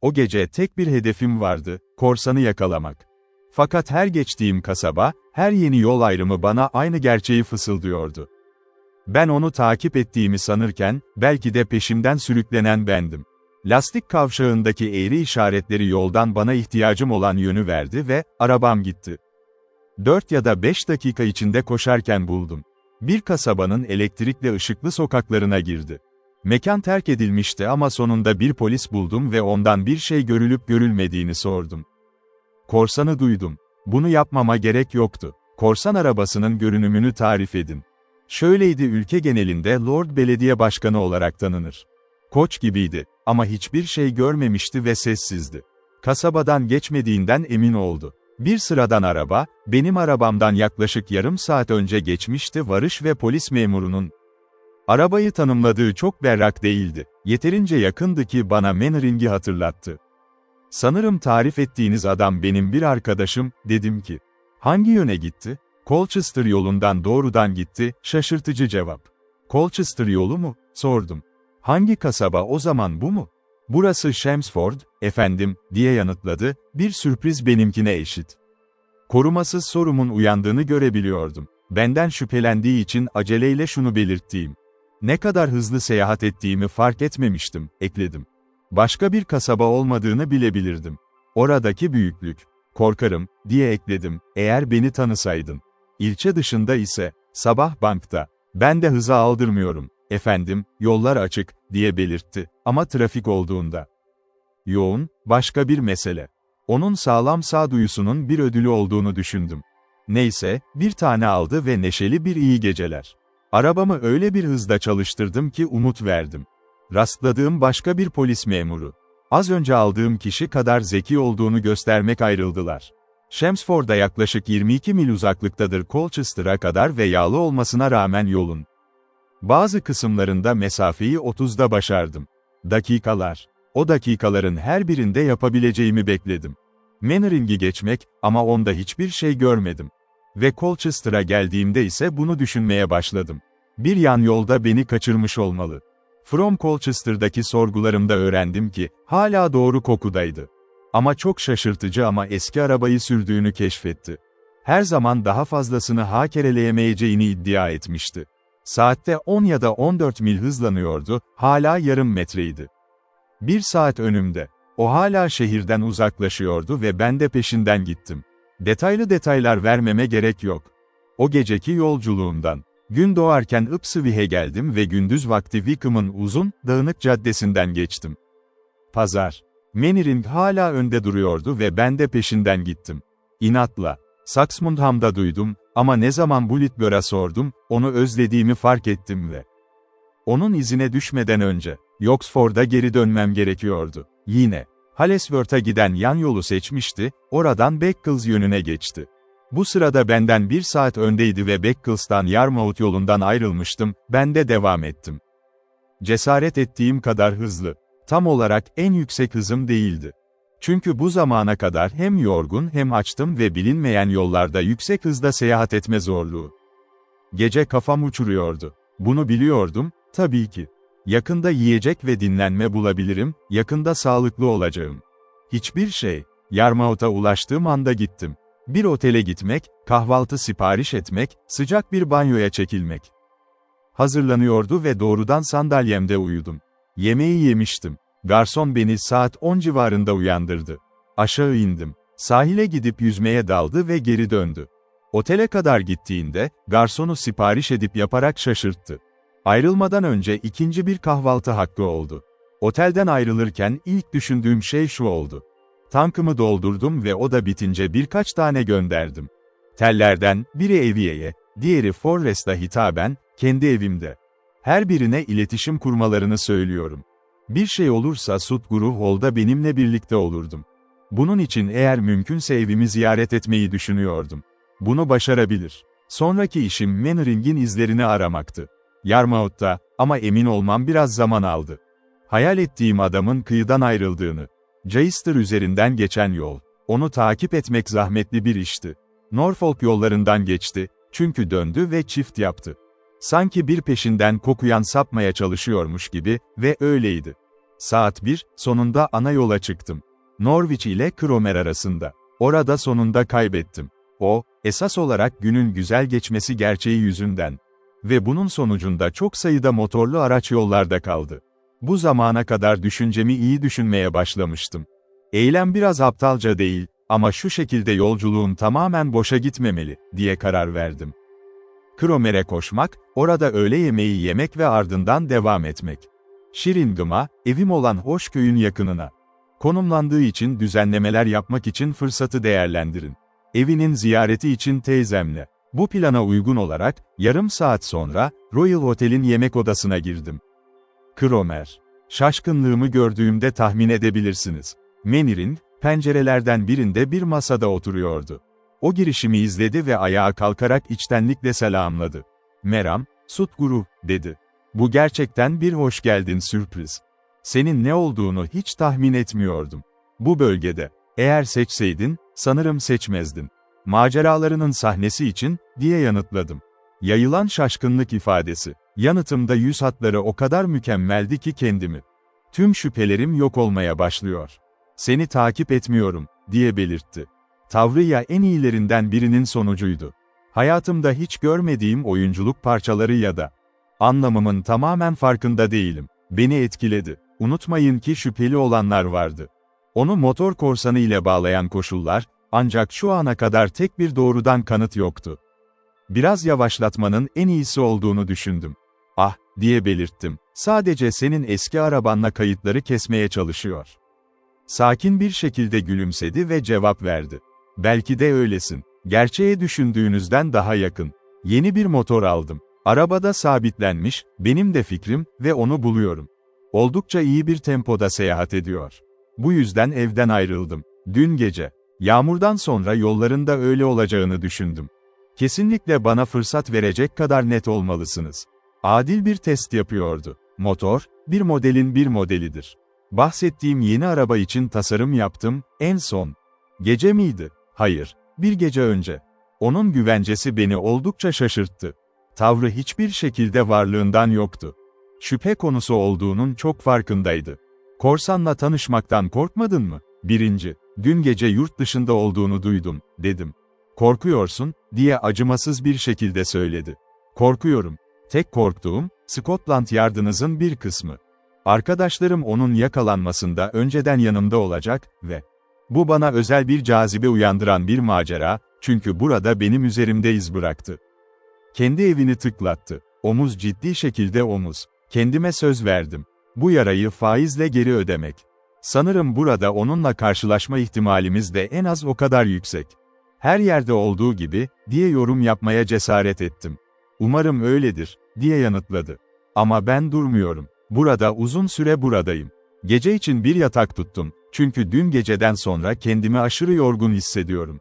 O gece tek bir hedefim vardı, korsanı yakalamak. Fakat her geçtiğim kasaba, her yeni yol ayrımı bana aynı gerçeği fısıldıyordu. Ben onu takip ettiğimi sanırken, belki de peşimden sürüklenen bendim. Lastik kavşağındaki eğri işaretleri yoldan bana ihtiyacım olan yönü verdi ve arabam gitti. 4 ya da 5 dakika içinde koşarken buldum. Bir kasabanın elektrikli ışıklı sokaklarına girdi. Mekan terk edilmişti ama sonunda bir polis buldum ve ondan bir şey görülüp görülmediğini sordum. Korsanı duydum. Bunu yapmama gerek yoktu. Korsan arabasının görünümünü tarif edin. Şöyleydi, ülke genelinde Lord Belediye Başkanı olarak tanınır. Koç gibiydi ama hiçbir şey görmemişti ve sessizdi. Kasabadan geçmediğinden emin oldu. Bir sıradan araba, benim arabamdan yaklaşık yarım saat önce geçmişti. Varış ve polis memurunun arabayı tanımladığı çok berrak değildi. Yeterince yakındı ki bana Mannering'i hatırlattı. Sanırım tarif ettiğiniz adam benim bir arkadaşım, dedim ki. Hangi yöne gitti? Colchester yolundan doğrudan gitti, şaşırtıcı cevap. Colchester yolu mu? Sordum. Hangi kasaba o zaman, bu mu? Burası Chelmsford, efendim, diye yanıtladı, bir sürpriz benimkine eşit. Korumasız sorumun uyandığını görebiliyordum. Benden şüphelendiği için aceleyle şunu belirttiğim. Ne kadar hızlı seyahat ettiğimi fark etmemiştim, ekledim. Başka bir kasaba olmadığını bilebilirdim. Oradaki büyüklük. Korkarım, diye ekledim, eğer beni tanısaydın. İlçe dışında ise, sabah bankta. Ben de hıza aldırmıyorum, efendim, yollar açık, diye belirtti, ama trafik olduğunda. Yoğun, başka bir mesele. Onun sağlam sağduyusunun bir ödülü olduğunu düşündüm. Neyse, bir tane aldı ve neşeli bir iyi geceler. Arabamı öyle bir hızda çalıştırdım ki umut verdim. Rastladığım başka bir polis memuru. Az önce aldığım kişi kadar zeki olduğunu göstermek ayrıldılar. Chelmsford'a yaklaşık 22 mil uzaklıktadır Colchester'a kadar ve yağlı olmasına rağmen yolun bazı kısımlarında mesafeyi 30'da başardım. Dakikalar. O dakikaların her birinde yapabileceğimi bekledim. Mannering'i geçmek ama onda hiçbir şey görmedim. Ve Colchester'a geldiğimde ise bunu düşünmeye başladım. Bir yan yolda beni kaçırmış olmalı. From Colchester'daki sorgularımda öğrendim ki, hala doğru kokudaydı. Ama çok şaşırtıcı ama eski arabayı sürdüğünü keşfetti. Her zaman daha fazlasını hakereleyemeyeceğini iddia etmişti. Saatte 10 ya da 14 mil hızlanıyordu, hala yarım metreydi. 1 saat önümde. O hala şehirden uzaklaşıyordu ve ben de peşinden gittim. Detaylı detaylar vermeme gerek yok. O geceki yolculuğumdan. Gün doğarken Ipswich'e geldim ve gündüz vakti Wycombe'ın uzun, dağınık caddesinden geçtim. Pazar. Mannering hala önde duruyordu ve ben de peşinden gittim. İnatla. Saxmundham'da duydum ama ne zaman Bulitbör'a sordum, onu özlediğimi fark ettim ve onun izine düşmeden önce Yoxford'a geri dönmem gerekiyordu. Yine Halesworth'a giden yan yolu seçmişti, oradan Beccles yönüne geçti. Bu sırada benden 1 saat öndeydi ve Beccles'tan Yarmouth yolundan ayrılmıştım, ben de devam ettim. Cesaret ettiğim kadar hızlı. Tam olarak en yüksek hızım değildi. Çünkü bu zamana kadar hem yorgun hem açtım ve bilinmeyen yollarda yüksek hızda seyahat etme zorluğu. Gece kafam uçuruyordu. Bunu biliyordum, tabii ki. Yakında yiyecek ve dinlenme bulabilirim, yakında sağlıklı olacağım. Hiçbir şey. Yarmouth'a ulaştığım anda gittim. Bir otele gitmek, kahvaltı sipariş etmek, sıcak bir banyoya çekilmek. Hazırlanıyordu ve doğrudan sandalyemde uyudum. Yemeği yemiştim. Garson beni saat 10 civarında uyandırdı. Aşağı indim. Sahile gidip yüzmeye daldı ve geri döndü. Otele kadar gittiğinde, garsonu sipariş edip yaparak şaşırttı. Ayrılmadan önce ikinci bir kahvaltı hakkı oldu. Otelden ayrılırken ilk düşündüğüm şey şu oldu. Tankımı doldurdum ve o da bitince birkaç tane gönderdim. Tellerden, biri Evie'ye, diğeri Forrest'a hitaben, kendi evimde. Her birine iletişim kurmalarını söylüyorum. Bir şey olursa Sudguru Hall'da benimle birlikte olurdum. Bunun için eğer mümkünse evimi ziyaret etmeyi düşünüyordum. Bunu başarabilir. Sonraki işim Mannering'in izlerini aramaktı. Yarmouth'ta, ama emin olmam biraz zaman aldı. Hayal ettiğim adamın kıyıdan ayrıldığını. Caister üzerinden geçen yol. Onu takip etmek zahmetli bir işti. Norfolk yollarından geçti, çünkü döndü ve çift yaptı. Sanki bir peşinden kokuyan sapmaya çalışıyormuş gibi, ve öyleydi. Saat 1, sonunda ana yola çıktım. Norwich ile Cromer arasında. Orada sonunda kaybettim. Esas olarak günün güzel geçmesi gerçeği yüzünden. Ve bunun sonucunda çok sayıda motorlu araç yollarda kaldı. Bu zamana kadar düşüncemi iyi düşünmeye başlamıştım. Eylem biraz aptalca değil, ama şu şekilde yolculuğum tamamen boşa gitmemeli, diye karar verdim. Cromer'e koşmak, orada öğle yemeği yemek ve ardından devam etmek. Sheringhama, evim olan Hoşköy'ün yakınına. Konumlandığı için düzenlemeler yapmak için fırsatı değerlendirin. Evinin ziyareti için teyzemle. Bu plana uygun olarak, yarım saat sonra, Royal Hotel'in yemek odasına girdim. Cromer. Şaşkınlığımı gördüğümde tahmin edebilirsiniz. Menir'in, pencerelerden birinde bir masada oturuyordu. O girişimi izledi ve ayağa kalkarak içtenlikle selamladı. "Meram, Sutguru," dedi. "Bu gerçekten bir hoş geldin sürpriz. Senin ne olduğunu hiç tahmin etmiyordum. Bu bölgede. Eğer seçseydin, sanırım seçmezdin. Maceralarının sahnesi için," diye yanıtladım. Yayılan şaşkınlık ifadesi. Yanıtımda yüz hatları o kadar mükemmeldi ki kendimi. "Tüm şüphelerim yok olmaya başlıyor. Seni takip etmiyorum," diye belirtti. Tavrı ya en iyilerinden birinin sonucuydu. Hayatımda hiç görmediğim oyunculuk parçaları ya da anlamımın tamamen farkında değilim. Beni etkiledi. Unutmayın ki şüpheli olanlar vardı. Onu motor korsanı ile bağlayan koşullar, ancak şu ana kadar tek bir doğrudan kanıt yoktu. Biraz yavaşlatmanın en iyisi olduğunu düşündüm. "Ah," diye belirttim. "Sadece senin eski arabanla kayıtları kesmeye çalışıyor." Sakin bir şekilde gülümsedi ve cevap verdi. "Belki de öylesin. Gerçeğe düşündüğünüzden daha yakın. Yeni bir motor aldım. Arabada sabitlenmiş, benim de fikrim ve onu buluyorum. Oldukça iyi bir tempoda seyahat ediyor. Bu yüzden evden ayrıldım. Dün gece. Yağmurdan sonra yollarında öyle olacağını düşündüm. Kesinlikle bana fırsat verecek kadar net olmalısınız." Adil bir test yapıyordu. Motor, bir modelin bir modelidir. Bahsettiğim yeni araba için tasarım yaptım, en son. Gece miydi? Hayır, bir gece önce. Onun güvencesi beni oldukça şaşırttı. Tavrı hiçbir şekilde varlığından yoktu. Şüphe konusu olduğunun çok farkındaydı. "Korsanla tanışmaktan korkmadın mı?" "Birinci, dün gece yurt dışında olduğunu duydum," dedim. "Korkuyorsun," diye acımasız bir şekilde söyledi. "Korkuyorum. Tek korktuğum, Scotland Yard'ınızın bir kısmı. Arkadaşlarım onun yakalanmasında önceden yanımda olacak ve bu bana özel bir cazibe uyandıran bir macera, çünkü burada benim üzerimde iz bıraktı." Kendi evini tıklattı. Omuz, ciddi şekilde omuz. Kendime söz verdim. Bu yarayı faizle geri ödemek. Sanırım burada onunla karşılaşma ihtimalimiz de en az o kadar yüksek. "Her yerde olduğu gibi," diye yorum yapmaya cesaret ettim. "Umarım öyledir," diye yanıtladı. "Ama ben durmuyorum. Burada uzun süre buradayım. Gece için bir yatak tuttum, çünkü dün geceden sonra kendimi aşırı yorgun hissediyorum."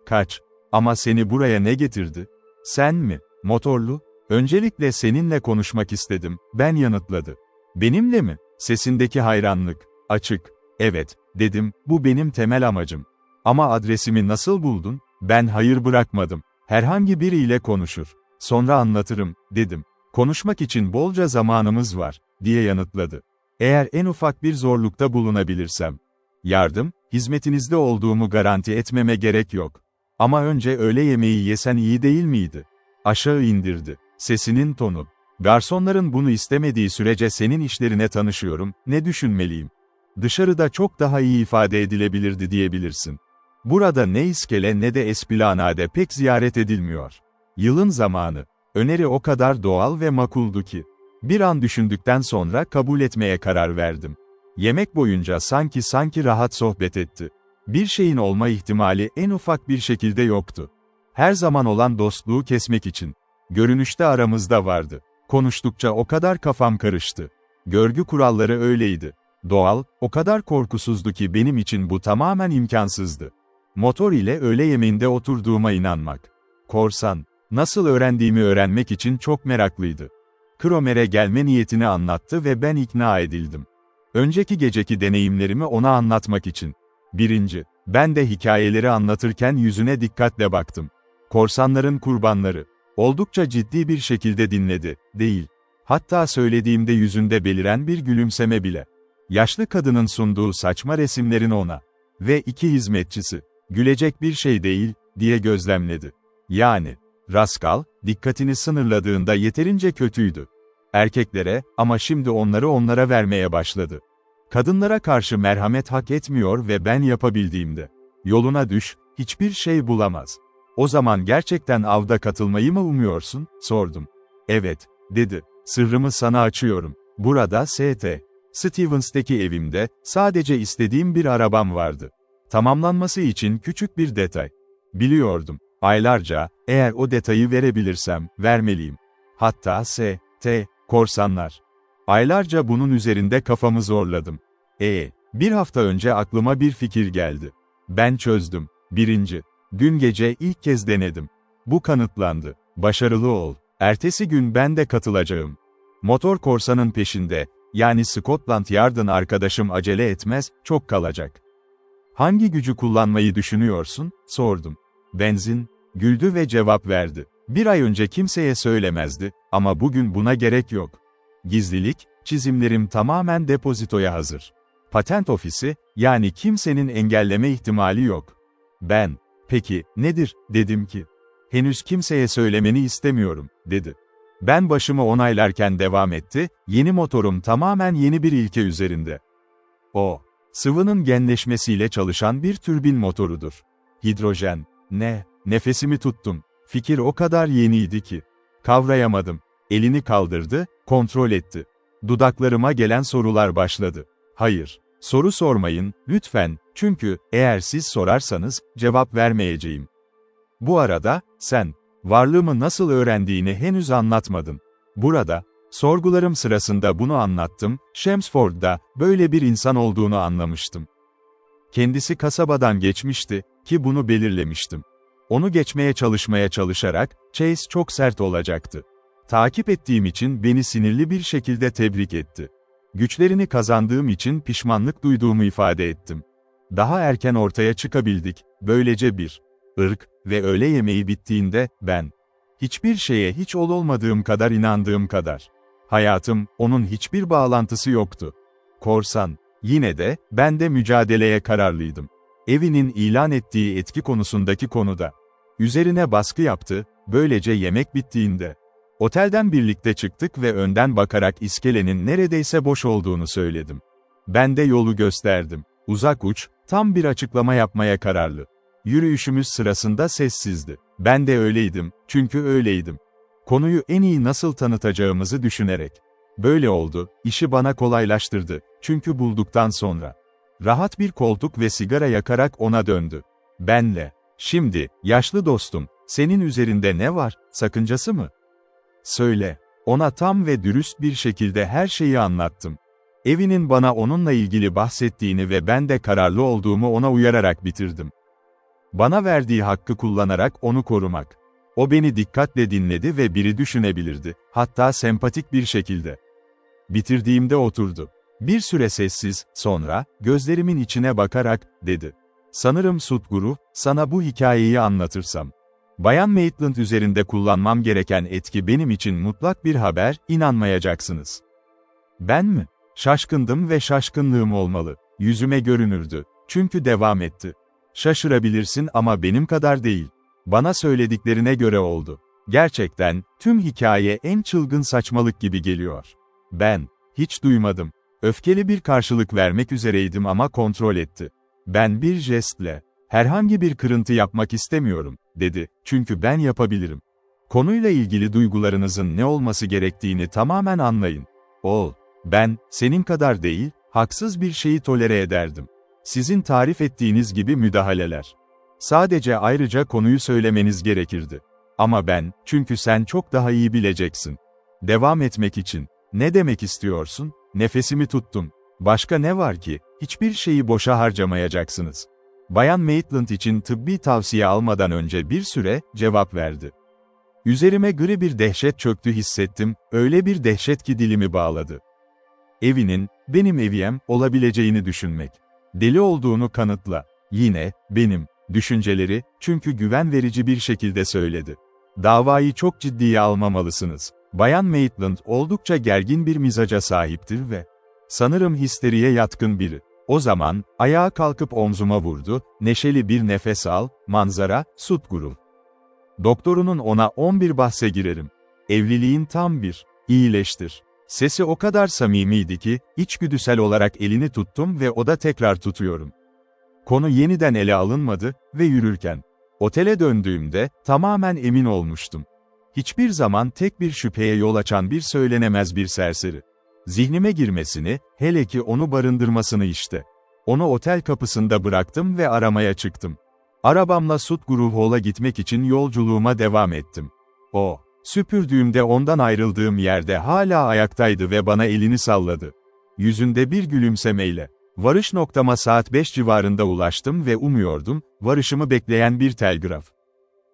"Kaç. Ama seni buraya ne getirdi?" "Sen mi? Motorlu? Öncelikle seninle konuşmak istedim," ben yanıtladı. "Benimle mi?" Sesindeki hayranlık. Açık. "Evet," dedim, "bu benim temel amacım." "Ama adresimi nasıl buldun?" "Ben hayır bırakmadım. Herhangi biriyle konuşur. Sonra anlatırım," dedim. "Konuşmak için bolca zamanımız var," diye yanıtladı. "Eğer en ufak bir zorlukta bulunabilirsem. Yardım, hizmetinizde olduğumu garanti etmeme gerek yok. Ama önce öğle yemeği yesen iyi değil miydi?" Aşağı indirdi. Sesinin tonu. "Garsonların bunu istemediği sürece senin işlerine tanışıyorum, ne düşünmeliyim? Dışarıda çok daha iyi ifade edilebilirdi diyebilirsin. Burada ne iskele ne de esplanade pek ziyaret edilmiyor. Yılın zamanı. Öneri o kadar doğal ve makuldu ki. Bir an düşündükten sonra kabul etmeye karar verdim. Yemek boyunca sanki rahat sohbet etti. Bir şeyin olma ihtimali en ufak bir şekilde yoktu. Her zaman olan dostluğu kesmek için. Görünüşte aramızda vardı. Konuştukça o kadar kafam karıştı. Görgü kuralları öyleydi. Doğal, o kadar korkusuzdu ki benim için bu tamamen imkansızdı. Motor ile öğle yemeğinde oturduğuma inanmak. Korsan. Nasıl öğrendiğimi öğrenmek için çok meraklıydı. Cromer'e gelme niyetini anlattı ve ben ikna edildim. Önceki geceki deneyimlerimi ona anlatmak için. Birinci, ben de hikayeleri anlatırken yüzüne dikkatle baktım. Korsanların kurbanları. Oldukça ciddi bir şekilde dinledi, değil. Hatta söylediğimde yüzünde beliren bir gülümseme bile. Yaşlı kadının sunduğu saçma resimlerin ona ve iki hizmetçisi, gülecek bir şey değil, diye gözlemledi. Yani, Raskal, dikkatini sınırladığında yeterince kötüydü. Erkeklere, ama şimdi onlara vermeye başladı. Kadınlara karşı merhamet hak etmiyor ve ben yapabildiğimde yoluna düş, hiçbir şey bulamaz. O zaman gerçekten avda katılmayı mı umuyorsun, sordum. Evet, dedi. Sırrımı sana açıyorum. Burada St. Stevens'teki evimde, sadece istediğim bir arabam vardı. Tamamlanması için küçük bir detay. Biliyordum. Aylarca, eğer o detayı verebilirsem, vermeliyim. Hatta St. Korsanlar. Aylarca bunun üzerinde kafamı zorladım. Bir hafta önce aklıma bir fikir geldi. Ben çözdüm. 1. Dün gece ilk kez denedim. Bu kanıtlandı. Başarılı ol. Ertesi gün ben de katılacağım. Motor korsanın peşinde, yani Scotland Yard'ın arkadaşım acele etmez, çok kalacak. Hangi gücü kullanmayı düşünüyorsun, sordum. Benzin, güldü ve cevap verdi. Bir ay önce kimseye söylemezdi, ama bugün buna gerek yok. Gizlilik, çizimlerim tamamen depozitoya hazır. Patent ofisi, yani kimsenin engelleme ihtimali yok. Ben, peki, nedir, dedim ki. Henüz kimseye söylemeni istemiyorum, dedi. Ben başımı onaylarken devam etti, yeni motorum tamamen yeni bir ilke üzerinde. O, sıvının genleşmesiyle çalışan bir türbin motorudur. Hidrojen, ne? Nefesimi tuttum. Fikir o kadar yeniydi ki. Kavrayamadım. Elini kaldırdı, kontrol etti. Dudaklarıma gelen sorular başladı. Hayır, soru sormayın, lütfen, çünkü, eğer siz sorarsanız, cevap vermeyeceğim. Bu arada, sen, varlığımı nasıl öğrendiğini henüz anlatmadın. Burada, sorgularım sırasında bunu anlattım, Chelmsford'da, böyle bir insan olduğunu anlamıştım. Kendisi kasabadan geçmişti, ki bunu belirlemiştim. Onu geçmeye çalışarak, Chase çok sert olacaktı. Takip ettiğim için beni sinirli bir şekilde tebrik etti. Güçlerini kazandığım için pişmanlık duyduğumu ifade ettim. Daha erken ortaya çıkabildik, böylece bir ırk ve öğle yemeği bittiğinde, ben, hiçbir şeye hiç olmadığım kadar inandığım kadar. Hayatım, onun hiçbir bağlantısı yoktu. Korsan, yine de, ben de mücadeleye kararlıydım. Evinin ilan ettiği etki konusundaki konuda. Üzerine baskı yaptı, böylece yemek bittiğinde. Otelden birlikte çıktık ve önden bakarak iskelenin neredeyse boş olduğunu söyledim. Ben de yolu gösterdim. Uzak uç, tam bir açıklama yapmaya kararlı. Yürüyüşümüz sırasında sessizdi. Ben de öyleydim, çünkü öyleydim. Konuyu en iyi nasıl tanıtacağımızı düşünerek. Böyle oldu, işi bana kolaylaştırdı, çünkü bulduktan sonra. Rahat bir koltuk ve sigara yakarak ona döndü. Benle. Şimdi, yaşlı dostum, senin üzerinde ne var, sakıncası mı? Söyle. Ona tam ve dürüst bir şekilde her şeyi anlattım. Evinin bana onunla ilgili bahsettiğini ve ben de kararlı olduğumu ona uyararak bitirdim. Bana verdiği hakkı kullanarak onu korumak. O beni dikkatle dinledi ve biri düşünebilirdi, hatta sempatik bir şekilde. Bitirdiğimde oturdu. Bir süre sessiz, sonra, gözlerimin içine bakarak, dedi. Sanırım Sudguru, sana bu hikayeyi anlatırsam. Bayan Maitland üzerinde kullanmam gereken etki benim için mutlak bir haber, inanmayacaksınız. Ben mi? Şaşkındım ve şaşkınlığım olmalı. Yüzüme görünürdü. Çünkü devam etti. Şaşırabilirsin ama benim kadar değil. Bana söylediklerine göre oldu. Gerçekten, tüm hikaye en çılgın saçmalık gibi geliyor. Ben, hiç duymadım. Öfkeli bir karşılık vermek üzereydim ama kontrol etti. Ben bir jestle, herhangi bir kırıntı yapmak istemiyorum, dedi, çünkü ben yapabilirim. Konuyla ilgili duygularınızın ne olması gerektiğini tamamen anlayın. Ben, senin kadar değil, haksız bir şeyi tolere ederdim. Sizin tarif ettiğiniz gibi müdahaleler. Sadece ayrıca konuyu söylemeniz gerekirdi. Ama ben, çünkü sen çok daha iyi bileceksin. Devam etmek için, ne demek istiyorsun? Nefesimi tuttum. Başka ne var ki, hiçbir şeyi boşa harcamayacaksınız. Bayan Maitland için tıbbi tavsiye almadan önce bir süre, cevap verdi. Üzerime gri bir dehşet çöktü hissettim, öyle bir dehşet ki dilimi bağladı. Evinin, benim evim, olabileceğini düşünmek. Deli olduğunu kanıtla. Yine, benim, düşünceleri, çünkü güven verici bir şekilde söyledi. Davayı çok ciddiye almamalısınız. Bayan Maitland oldukça gergin bir mizaca sahiptir ve Sanırım histeriye yatkın biri. O zaman, ayağa kalkıp omzuma vurdu, neşeli bir nefes al, manzara, Sudguru. Doktorunun ona 11 bahse girerim. Evliliğin tam bir, iyileştir. Sesi o kadar samimiydi ki, içgüdüsel olarak elini tuttum ve o da tekrar tutuyorum. Konu yeniden ele alınmadı ve yürürken, otele döndüğümde, tamamen emin olmuştum. Hiçbir zaman tek bir şüpheye yol açan bir söylenemez bir serseri. Zihnime girmesini, hele ki onu barındırmasını işte. Onu otel kapısında bıraktım ve aramaya çıktım. Arabamla Sudguru Hall'a gitmek için yolculuğuma devam ettim. O, süpürdüğümde ondan ayrıldığım yerde hala ayaktaydı ve bana elini salladı. Yüzünde bir gülümsemeyle. Varış noktama saat 5 civarında ulaştım ve umuyordum, varışımı bekleyen bir telgraf.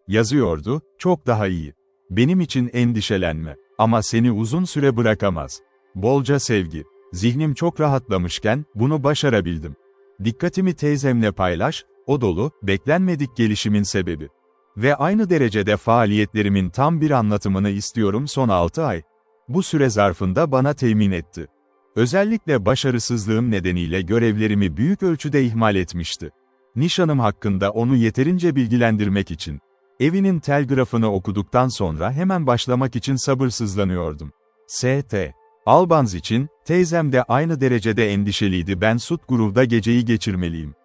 Yazıyordu, çok daha iyi. Benim için endişelenme. Ama seni uzun süre bırakamaz. Bolca sevgi. Zihnim çok rahatlamışken, bunu başarabildim. Dikkatimi teyzemle paylaş, o dolu, beklenmedik gelişimin sebebi. Ve aynı derecede faaliyetlerimin tam bir anlatımını istiyorum son 6 ay. Bu süre zarfında bana temin etti. Özellikle başarısızlığım nedeniyle görevlerimi büyük ölçüde ihmal etmişti. Nişanım hakkında onu yeterince bilgilendirmek için. Evinin telgrafını okuduktan sonra hemen başlamak için sabırsızlanıyordum. St. Albans için, teyzem de aynı derecede endişeliydi, ben Sudguru'da geceyi geçirmeliyim.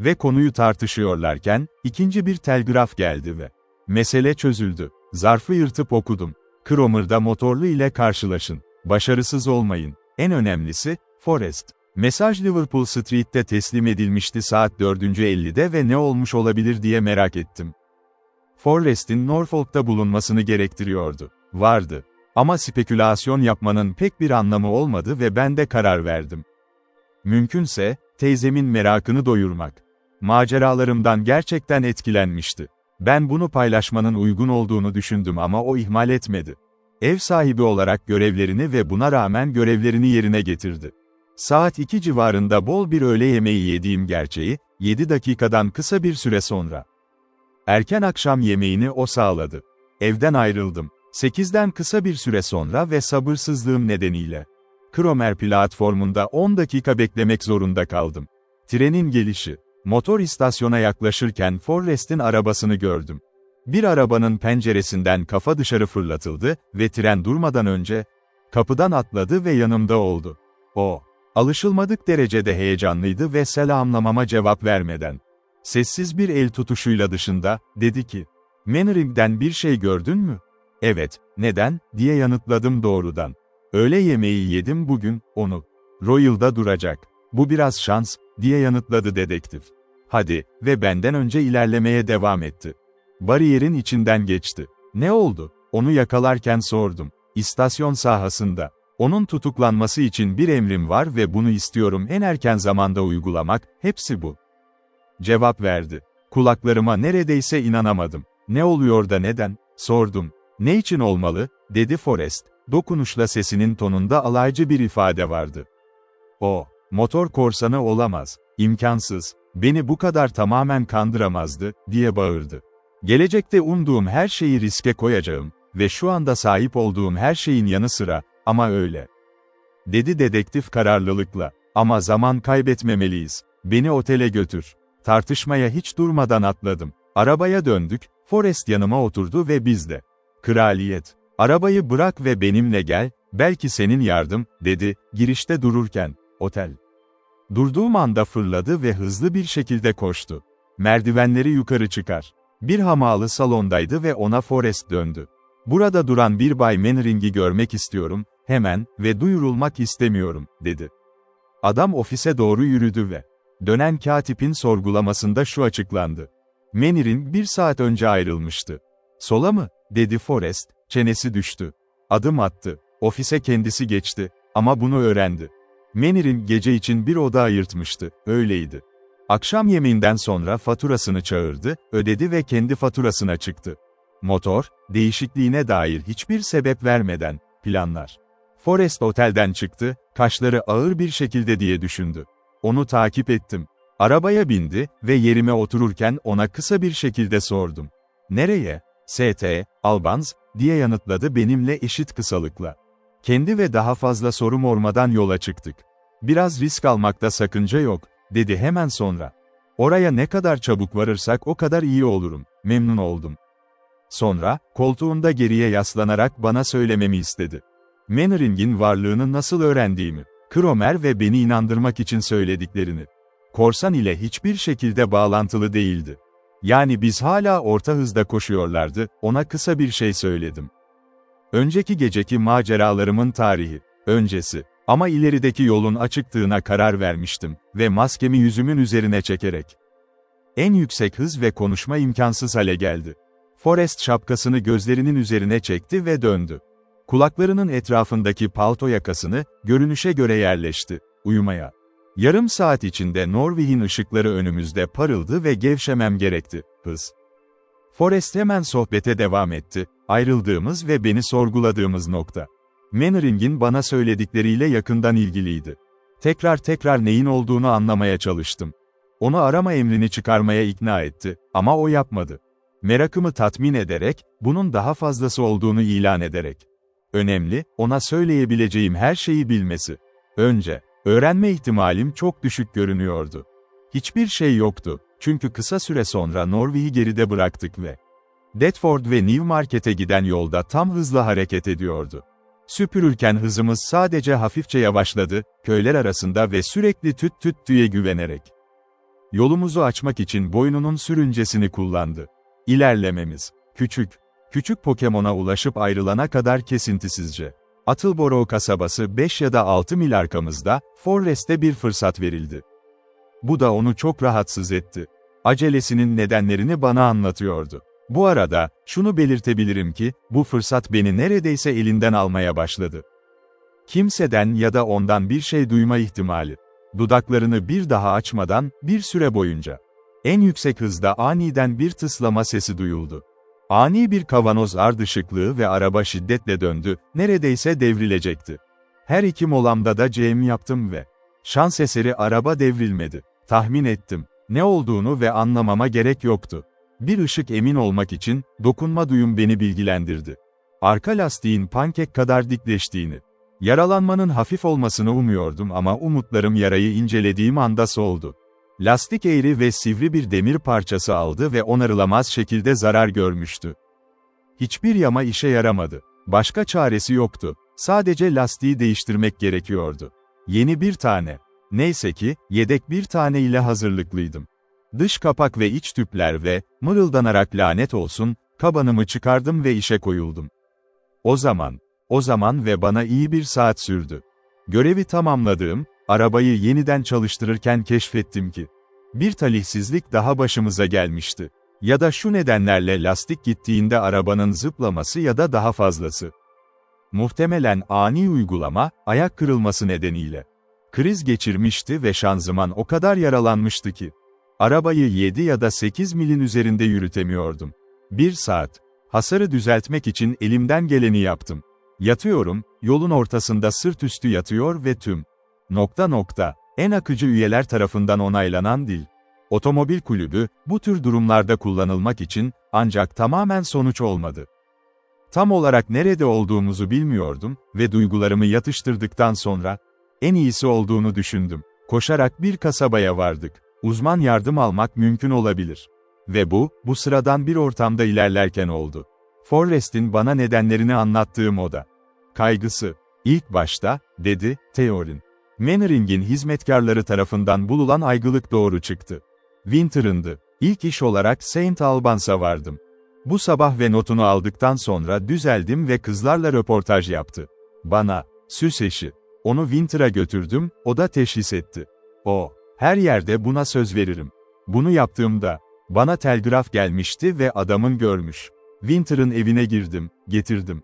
Ve konuyu tartışıyorlarken, ikinci bir telgraf geldi ve mesele çözüldü. Zarfı yırtıp okudum. Cromer'da motorlu ile karşılaşın. Başarısız olmayın. En önemlisi, Forrest. Mesaj Liverpool Street'te teslim edilmişti saat 4:50'de ve ne olmuş olabilir diye merak ettim. Forrest'in Norfolk'ta bulunmasını gerektiriyordu. Vardı. Ama spekülasyon yapmanın pek bir anlamı olmadı ve ben de karar verdim. Mümkünse, teyzemin merakını doyurmak. Maceralarımdan gerçekten etkilenmişti. Ben bunu paylaşmanın uygun olduğunu düşündüm ama o ihmal etmedi. Ev sahibi olarak görevlerini ve buna rağmen görevlerini yerine getirdi. Saat 2 civarında bol bir öğle yemeği yediğim gerçeği, 7 dakikadan kısa bir süre sonra. Erken akşam yemeğini o sağladı. Evden ayrıldım. 8'den kısa bir süre sonra ve sabırsızlığım nedeniyle. Cromer platformunda 10 dakika beklemek zorunda kaldım. Trenin gelişi. Motor istasyona yaklaşırken Forrest'in arabasını gördüm. Bir arabanın penceresinden kafa dışarı fırlatıldı ve tren durmadan önce kapıdan atladı ve yanımda oldu. O, alışılmadık derecede heyecanlıydı ve selamlamama cevap vermeden, sessiz bir el tutuşuyla dışında, dedi ki, "Mannering'den bir şey gördün mü?" "Evet, neden?" diye yanıtladım doğrudan. "Öğle yemeği yedim bugün, onu. Royal'da duracak. Bu biraz şans," diye yanıtladı dedektif. "Hadi," ve benden önce ilerlemeye devam etti. Bariyerin içinden geçti. "Ne oldu?" Onu yakalarken sordum. "İstasyon sahasında. Onun tutuklanması için bir emrim var ve bunu istiyorum en erken zamanda uygulamak, hepsi bu." Cevap verdi. Kulaklarıma neredeyse inanamadım. "Ne oluyor da neden?" sordum. "Ne için olmalı?" dedi Forrest. Dokunuşla sesinin tonunda alaycı bir ifade vardı. "O, motor korsanı olamaz. İmkansız. Beni bu kadar tamamen kandıramazdı," diye bağırdı. "Gelecekte umduğum her şeyi riske koyacağım ve şu anda sahip olduğum her şeyin yanı sıra, ama öyle," dedi dedektif kararlılıkla. "Ama zaman kaybetmemeliyiz. Beni otele götür." Tartışmaya hiç durmadan atladım. Arabaya döndük, Forrest yanıma oturdu ve biz de. "Kraliyet, arabayı bırak ve benimle gel, belki senin yardım," dedi, girişte dururken. Otel. Durduğum anda fırladı ve hızlı bir şekilde koştu. Merdivenleri yukarı çıkar. Bir hamalı salondaydı ve ona Forrest döndü. "Burada duran bir Bay Mannering'i görmek istiyorum, hemen ve duyurulmak istemiyorum," dedi. Adam ofise doğru yürüdü ve dönen katipin sorgulamasında şu açıklandı. "Mannering 1 saat önce ayrılmıştı." "Sola mı?" dedi Forrest, çenesi düştü. Adım attı. Ofise kendisi geçti, ama bunu öğrendi. Mannering gece için bir oda ayırtmıştı, öyleydi. Akşam yemeğinden sonra faturasını çağırdı, ödedi ve kendi faturasına çıktı. Motor, değişikliğine dair hiçbir sebep vermeden, planlar. Forrest otelden çıktı, kaşları ağır bir şekilde diye düşündü. Onu takip ettim. Arabaya bindi ve yerime otururken ona kısa bir şekilde sordum. "Nereye?" "St. Albans," diye yanıtladı benimle eşit kısalıkla. Kendi ve daha fazla sorum olmadan yola çıktık. Biraz risk almakta sakınca yok, dedi hemen sonra. Oraya ne kadar çabuk varırsak o kadar iyi olurum, memnun oldum. Sonra, koltuğunda geriye yaslanarak bana söylememi istedi. Mannering'in varlığını nasıl öğrendiğimi, Kromer ve beni inandırmak için söylediklerini. Korsan ile hiçbir şekilde bağlantılı değildi. Yani biz hala orta hızda koşuyorlardı, ona kısa bir şey söyledim. Önceki geceki maceralarımın tarihi, öncesi. Ama ilerideki yolun açıktığına karar vermiştim ve maskemi yüzümün üzerine çekerek. En yüksek hız ve konuşma imkansız hale geldi. Forrest şapkasını gözlerinin üzerine çekti ve döndü. Kulaklarının etrafındaki palto yakasını, görünüşe göre yerleşti, uyumaya. Yarım saat içinde Norway'in ışıkları önümüzde parıldı ve gevşemem gerekti, hız. Forrest hemen sohbete devam etti, ayrıldığımız ve beni sorguladığımız nokta. Mannering'in bana söyledikleriyle yakından ilgiliydi. Tekrar neyin olduğunu anlamaya çalıştım. Onu arama emrini çıkarmaya ikna etti, ama o yapmadı. Merakımı tatmin ederek, bunun daha fazlası olduğunu ilan ederek. Önemli, ona söyleyebileceğim her şeyi bilmesi. Önce, öğrenme ihtimalim çok düşük görünüyordu. Hiçbir şey yoktu, çünkü kısa süre sonra Norway'i geride bıraktık ve Deptford ve Newmarket'e giden yolda tam hızla hareket ediyordu. Süpürürken hızımız sadece hafifçe yavaşladı, köyler arasında ve sürekli tüt diye güvenerek. Yolumuzu açmak için boynunun sürüncesini kullandı. İlerlememiz, küçük Pokemon'a ulaşıp ayrılana kadar kesintisizce. Attleborough kasabası 5 ya da 6 mil arkamızda, Forrest'e bir fırsat verildi. Bu da onu çok rahatsız etti. Acelesinin nedenlerini bana anlatıyordu. Bu arada, şunu belirtebilirim ki, bu fırsat beni neredeyse elinden almaya başladı. Kimseden ya da ondan bir şey duyma ihtimali. Dudaklarını bir daha açmadan, bir süre boyunca. En yüksek hızda aniden bir tıslama sesi duyuldu. Ani bir kavanoz ardışıklığı ve araba şiddetle döndü, neredeyse devrilecekti. Her iki molamda da CM yaptım ve şans eseri araba devrilmedi. Tahmin ettim. Ne olduğunu ve anlamama gerek yoktu. Bir ışık emin olmak için, dokunma duyum beni bilgilendirdi. Arka lastiğin pankek kadar dikleştiğini. Yaralanmanın hafif olmasını umuyordum ama umutlarım yarayı incelediğim anda soldu. Lastik eğri ve sivri bir demir parçası aldı ve onarılamaz şekilde zarar görmüştü. Hiçbir yama işe yaramadı. Başka çaresi yoktu. Sadece lastiği değiştirmek gerekiyordu. Yeni bir tane. Neyse ki, yedek bir tane ile hazırlıklıydım. Dış kapak ve iç tüpler ve, mırıldanarak lanet olsun, kabanımı çıkardım ve işe koyuldum. O zaman ve bana iyi bir saat sürdü. Görevi tamamladığım, arabayı yeniden çalıştırırken keşfettim ki, bir talihsizlik daha başımıza gelmişti. Ya da şu nedenlerle lastik gittiğinde arabanın zıplaması ya da daha fazlası. Muhtemelen ani uygulama, ayak kırılması nedeniyle. Kriz geçirmişti ve şanzıman o kadar yaralanmıştı ki. Arabayı 7 ya da 8 milin üzerinde yürütemiyordum. 1 saat. Hasarı düzeltmek için elimden geleni yaptım. Yatıyorum, yolun ortasında sırt üstü yatıyor ve tüm. En akıcı üyeler tarafından onaylanan dil. Otomobil kulübü, bu tür durumlarda kullanılmak için, ancak tamamen sonuç olmadı. Tam olarak nerede olduğumuzu bilmiyordum ve duygularımı yatıştırdıktan sonra, en iyisi olduğunu düşündüm. Koşarak bir kasabaya vardık. Uzman yardım almak mümkün olabilir. Ve bu sıradan bir ortamda ilerlerken oldu. Forrest'in bana nedenlerini anlattığım oda. Kaygısı. İlk başta, dedi, Theorin. Mannering'in hizmetkarları tarafından bulunan aygılık doğru çıktı. Winter'ındı. İlk iş olarak Saint Albans'a vardım. Bu sabah ve notunu aldıktan sonra düzeldim ve kızlarla röportaj yaptı. Bana, süs eşi. Onu Winter'a götürdüm, o da teşhis etti. Her yerde buna söz veririm. Bunu yaptığımda, bana telgraf gelmişti ve adamın görmüş. Winter'ın evine getirdim.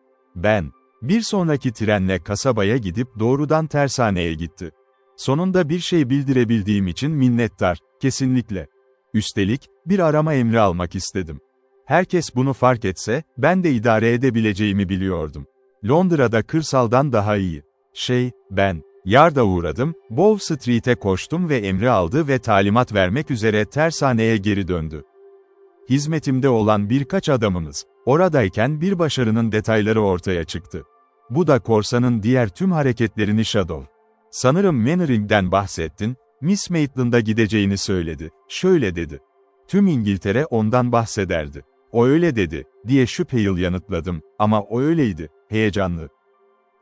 Bir sonraki trenle kasabaya gidip doğrudan tersaneye gitti. Sonunda bir şey bildirebildiğim için minnettar, kesinlikle. Üstelik, bir arama emri almak istedim. Herkes bunu fark etse, ben de idare edebileceğimi biliyordum. Londra'da kırsaldan daha iyi. Yard'a uğradım, Bow Street'e koştum ve emri aldı ve talimat vermek üzere tersaneye geri döndü. Hizmetimde olan birkaç adamımız, oradayken bir başarının detayları ortaya çıktı. Bu da korsanın diğer tüm hareketlerini Shadow Sanırım Mannering'den bahsettin, Miss Maitland'a gideceğini söyledi. Şöyle dedi. Tüm İngiltere ondan bahsederdi. O öyle dedi, diye şüpheli yanıtladım, ama o öyleydi, heyecanlı.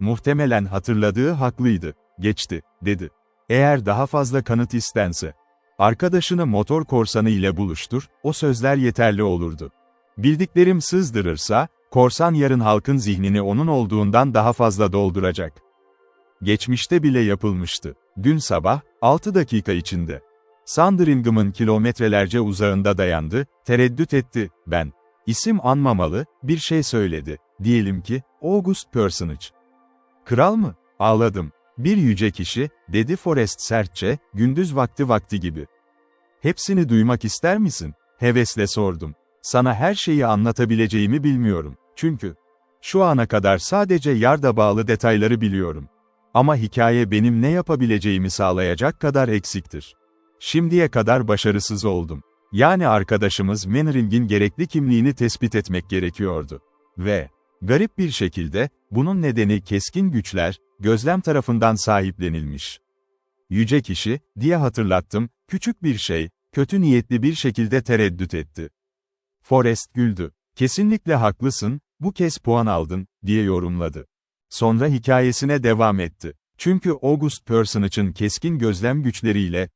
Muhtemelen hatırladığı haklıydı, geçti, dedi. Eğer daha fazla kanıt istense, arkadaşını motor korsanı ile buluştur, o sözler yeterli olurdu. Bildiklerim sızdırırsa, korsan yarın halkın zihnini onun olduğundan daha fazla dolduracak. Geçmişte bile yapılmıştı. Dün sabah, 6 dakika içinde. Sandringham'ın kilometrelerce uzağında dayandı, tereddüt etti, ben. İsim anmamalı, bir şey söyledi. Diyelim ki, August Personage. Kral mı? Ağladım. Bir yüce kişi, dedi Forrest sertçe, gündüz vakti gibi. Hepsini duymak ister misin? Hevesle sordum. Sana her şeyi anlatabileceğimi bilmiyorum. Çünkü, şu ana kadar sadece yarda bağlı detayları biliyorum. Ama hikaye benim ne yapabileceğimi sağlayacak kadar eksiktir. Şimdiye kadar başarısız oldum. Yani arkadaşımız Mannering'in gerekli kimliğini tespit etmek gerekiyordu. Ve, garip bir şekilde, bunun nedeni keskin güçler, gözlem tarafından sahiplenilmiş. Yüce kişi, diye hatırlattım, küçük bir şey, kötü niyetli bir şekilde tereddüt etti. Forrest güldü. Kesinlikle haklısın, bu kez puan aldın, diye yorumladı. Sonra hikayesine devam etti. Çünkü August Personage'ın keskin gözlem güçleriyle,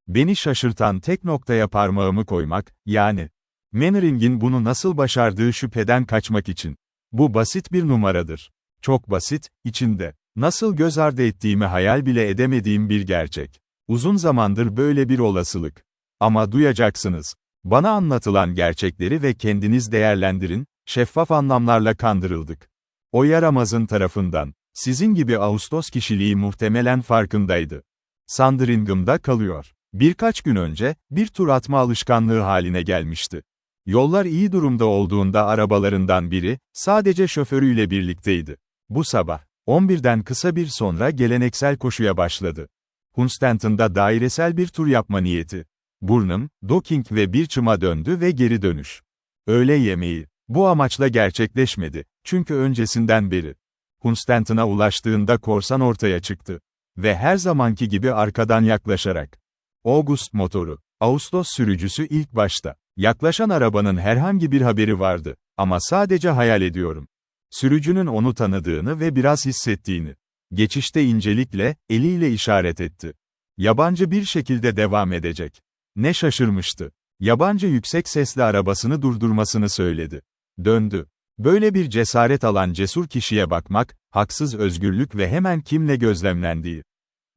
beni şaşırtan tek noktaya parmağımı koymak, yani, Mannering'in bunu nasıl başardığı şüpheden kaçmak için. Bu basit bir numaradır. Çok basit, içinde, nasıl göz ardı ettiğimi hayal bile edemediğim bir gerçek. Uzun zamandır böyle bir olasılık. Ama duyacaksınız. Bana anlatılan gerçekleri ve kendiniz değerlendirin, şeffaf anlamlarla kandırıldık. O yaramazın tarafından. Sizin gibi Ağustos kişiliği muhtemelen farkındaydı. Sandringham'da kalıyor. Birkaç gün önce, bir tur atma alışkanlığı haline gelmişti. Yollar iyi durumda olduğunda arabalarından biri, sadece şoförüyle birlikteydi. Bu sabah, 11'den kısa bir sonra geleneksel koşuya başladı. Hunstanton'da dairesel bir tur yapma niyeti. Burnham, Docking ve Birchham'a döndü ve geri dönüş. Öğle yemeği. Bu amaçla gerçekleşmedi, çünkü öncesinden beri. Hunstanton'a ulaştığında korsan ortaya çıktı. Ve her zamanki gibi arkadan yaklaşarak. August motoru. Ağustos sürücüsü ilk başta. Yaklaşan arabanın herhangi bir haberi vardı, ama sadece hayal ediyorum. Sürücünün onu tanıdığını ve biraz hissettiğini. Geçişte incelikle, eliyle işaret etti. Yabancı bir şekilde devam edecek. Ne şaşırmıştı. Yabancı yüksek sesle arabasını durdurmasını söyledi. Döndü. Böyle bir cesaret alan cesur kişiye bakmak, haksız özgürlük ve hemen kimle gözlemlendiği.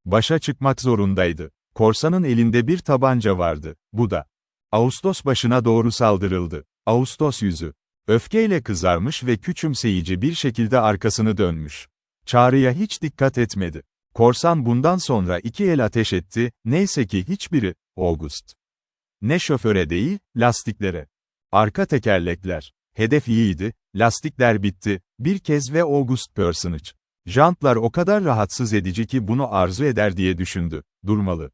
Başa çıkmak zorundaydı. Korsanın elinde bir tabanca vardı, bu da. Ağustos başına doğru saldırıldı. Ağustos yüzü. Öfkeyle kızarmış ve küçümseyici bir şekilde arkasını dönmüş. Çağrıya hiç dikkat etmedi. Korsan bundan sonra 2 el ateş etti, neyse ki hiçbiri, August. Ne şoföre değil, lastiklere. Arka tekerlekler. Hedef iyiydi, lastikler bitti, bir kez ve August Personage. Jantlar o kadar rahatsız edici ki bunu arzu eder diye düşündü, durmalı.